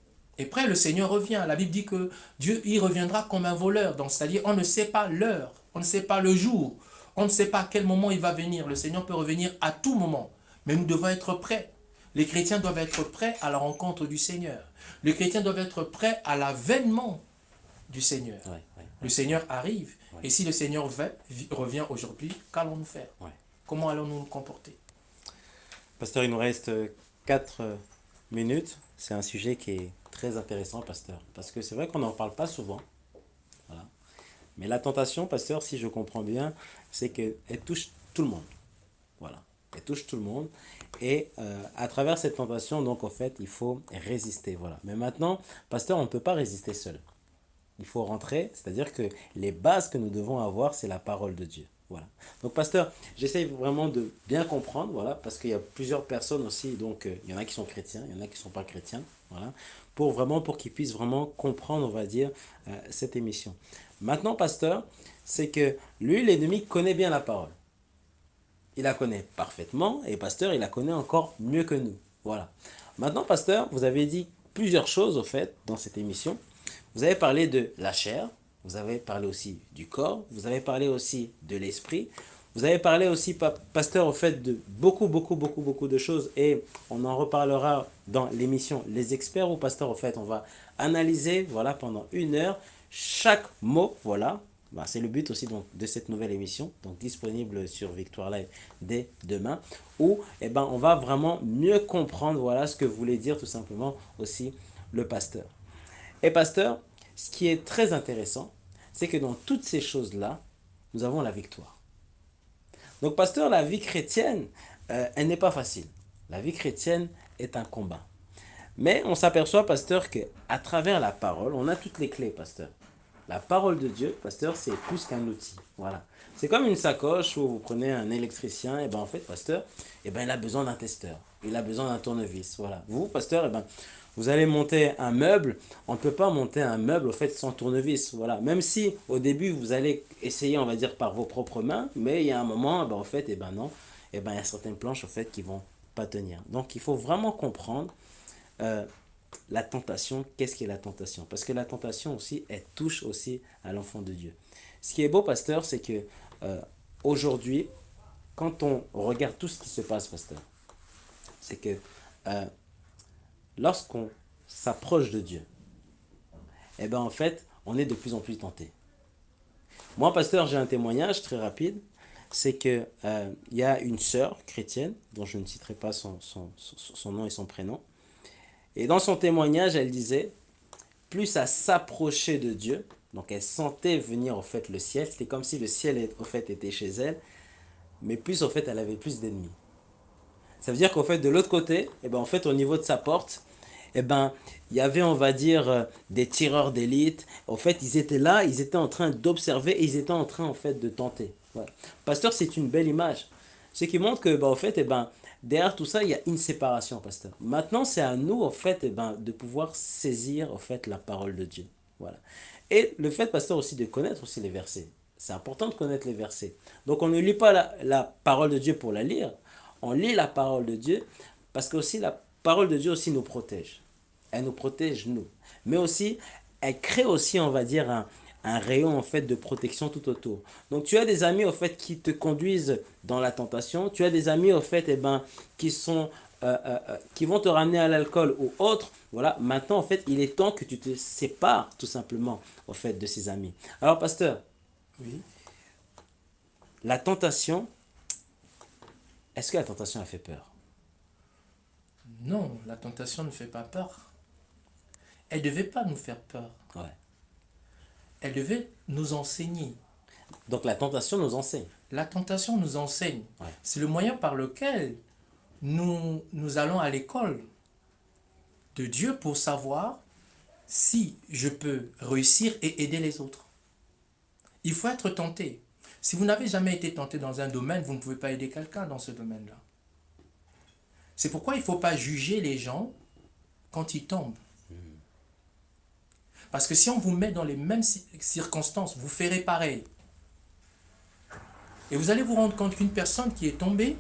prêt. Le Seigneur revient. La Bible dit que Dieu y reviendra comme un voleur. Donc, c'est-à-dire, on ne sait pas l'heure, on ne sait pas le jour, on ne sait pas à quel moment il va venir. Le Seigneur peut revenir à tout moment. Mais nous devons être prêts. Les chrétiens doivent être prêts à la rencontre du Seigneur. Les chrétiens doivent être prêts à l'avènement du Seigneur. Le Seigneur arrive. Et si le Seigneur revient aujourd'hui, qu'allons-nous faire? Comment allons-nous nous comporter? Pasteur, il nous reste 4 minutes. C'est un sujet qui est très intéressant, pasteur. Parce que c'est vrai qu'on n'en parle pas souvent. Voilà. Mais la tentation, pasteur, si je comprends bien, c'est qu'elle touche tout le monde. Voilà. Elle touche tout le monde. Et à travers cette tentation, donc, en fait, il faut résister. Voilà. Mais maintenant, pasteur, on ne peut pas résister seul. Il faut rentrer, c'est-à-dire que les bases que nous devons avoir, c'est la parole de Dieu. Voilà. Donc, pasteur, j'essaie vraiment de bien comprendre, voilà, parce qu'il y a plusieurs personnes aussi, donc il y en a qui sont chrétiens, il y en a qui ne sont pas chrétiens, voilà, pour qu'ils puissent vraiment comprendre, on va dire, cette émission. Maintenant, pasteur, c'est que lui, l'ennemi, connaît bien la parole. Il la connaît parfaitement, et pasteur, il la connaît encore mieux que nous. Voilà. Maintenant, pasteur, vous avez dit plusieurs choses, au fait, dans cette émission. Vous avez parlé de la chair, vous avez parlé aussi du corps, vous avez parlé aussi de l'esprit, Vous avez parlé aussi, pasteur, au fait de beaucoup de choses et on en reparlera dans l'émission Les Experts où, pasteur, au fait, on va analyser, voilà, pendant 1 heure chaque mot, voilà. Bah, c'est le but aussi donc, de cette nouvelle émission, donc disponible sur Victoire Live dès demain, où eh ben, on va vraiment mieux comprendre voilà, ce que voulait dire tout simplement aussi le pasteur. Et pasteur, ce qui est très intéressant, c'est que dans toutes ces choses-là, nous avons la victoire. Donc, pasteur, la vie chrétienne, elle n'est pas facile. La vie chrétienne est un combat. Mais on s'aperçoit, pasteur, qu'à travers la parole, on a toutes les clés, pasteur. La parole de Dieu, pasteur, c'est plus qu'un outil. Voilà. C'est comme une sacoche où vous prenez un électricien, et ben en fait, pasteur, et ben il a besoin d'un testeur. Il a besoin d'un tournevis. Voilà. Vous, pasteur, et ben vous allez monter un meuble. On ne peut pas monter un meuble au fait sans tournevis. Voilà. Même si au début vous allez essayer, on va dire, par vos propres mains, mais il y a un moment, ben, en fait, et ben non, et ben il y a certaines planches au fait qui vont pas tenir. Donc il faut vraiment comprendre euh, la tentation. Qu'est-ce qu'est la tentation? Parce que la tentation aussi, elle touche aussi à l'enfant de Dieu. Ce qui est beau, pasteur, c'est que aujourd'hui, quand on regarde tout ce qui se passe, pasteur, c'est que euh, lorsqu'on s'approche de Dieu, eh ben en fait, on est de plus en plus tenté. Moi, pasteur, j'ai un témoignage très rapide. C'est que y a une sœur chrétienne, dont je ne citerai pas son nom et son prénom. Et dans son témoignage, elle disait, plus à s'approcher de Dieu, donc elle sentait venir au fait le ciel, c'était comme si le ciel au fait était chez elle, mais plus au fait elle avait plus d'ennemis. Ça veut dire qu'au fait de l'autre côté, et ben en fait au niveau de sa porte, et ben il y avait on va dire des tireurs d'élite. En fait ils étaient là, ils étaient en train d'observer et ils étaient en train en fait de tenter. Voilà. Pasteur, c'est une belle image. Ce qui montre que ben, en fait et ben derrière tout ça il y a une séparation, pasteur. Maintenant c'est à nous en fait et ben de pouvoir saisir en fait la parole de Dieu. Voilà. Et le fait, pasteur, aussi de connaître aussi les versets. C'est important de connaître les versets. Donc on ne lit pas la parole de Dieu pour la lire. On lit la parole de Dieu parce que aussi la parole de Dieu aussi nous protège. Elle nous protège, nous. Mais aussi, elle crée aussi, on va dire, un rayon en fait de protection tout autour. Donc tu as des amis au fait qui te conduisent dans la tentation. Tu as des amis au fait qui sont qui vont te ramener à l'alcool ou autre. Voilà, maintenant en fait, il est temps que tu te sépares tout simplement au fait de ces amis. Alors pasteur, Oui. la tentation, est-ce que la tentation a fait peur? Non, la tentation ne fait pas peur. Elle ne devait pas nous faire peur. Ouais. Elle devait nous enseigner. Donc la tentation nous enseigne. La tentation nous enseigne. Ouais. C'est le moyen par lequel nous allons à l'école de Dieu pour savoir si je peux réussir et aider les autres. Il faut être tenté. Si vous n'avez jamais été tenté dans un domaine, vous ne pouvez pas aider quelqu'un dans ce domaine-là. C'est pourquoi il ne faut pas juger les gens quand ils tombent. Parce que si on vous met dans les mêmes circonstances, vous ferez pareil. Et vous allez vous rendre compte qu'une personne qui est tombée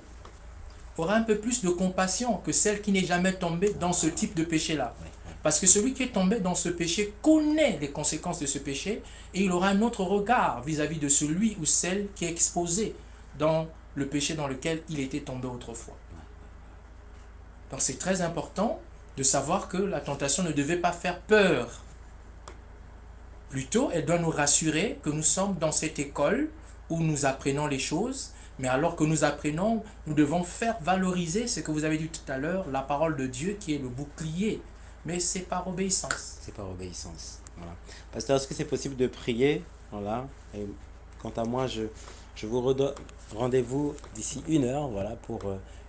aura un peu plus de compassion que celle qui n'est jamais tombée dans ce type de péché-là. Parce que celui qui est tombé dans ce péché connaît les conséquences de ce péché et il aura un autre regard vis-à-vis de celui ou celle qui est exposé dans le péché dans lequel il était tombé autrefois. Donc c'est très important de savoir que la tentation ne devait pas faire peur. Plutôt, elle doit nous rassurer que nous sommes dans cette école où nous apprenons les choses, mais alors que nous apprenons, nous devons faire valoriser ce que vous avez dit tout à l'heure, la parole de Dieu qui est le bouclier. Mais c'est par obéissance. C'est par obéissance. Voilà. Pasteur, est-ce que c'est possible de prier? Voilà. Et quant à moi, je vous redonne rendez-vous d'ici 1 heure, voilà, pour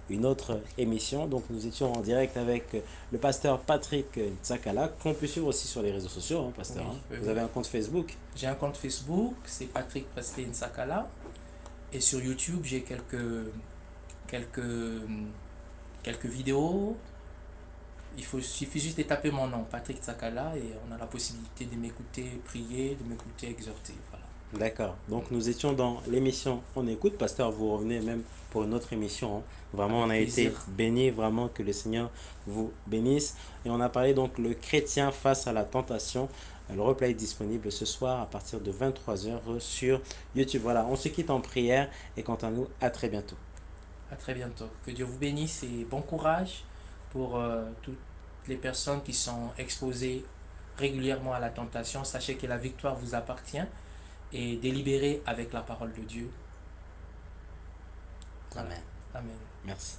une autre émission. Donc nous étions en direct avec le pasteur Patrick Tsakala, qu'on peut suivre aussi sur les réseaux sociaux, hein, pasteur. Oui, Hein. oui, Vous oui. avez un compte Facebook? J'ai un compte Facebook, c'est Patrick Presley Nsakala. Et sur YouTube, j'ai quelques, quelques vidéos. Suffit juste de taper mon nom, Patrick Tsakala, et on a la possibilité de m'écouter prier, de m'écouter exhorter. Voilà. D'accord. Donc nous étions dans l'émission On écoute. Pasteur, vous revenez même pour une autre émission. Hein. Vraiment, Avec on a été plaisir. bénis. Vraiment, que le Seigneur vous bénisse. Et on a parlé donc le chrétien face à la tentation. Le replay est disponible ce soir à partir de 23 heures sur YouTube. Voilà, on se quitte en prière et quant à nous, à très bientôt. À très bientôt. Que Dieu vous bénisse et bon courage pour toutes les personnes qui sont exposées régulièrement à la tentation. Sachez que la victoire vous appartient et délibérez avec la parole de Dieu. Voilà. Amen. Amen. Merci.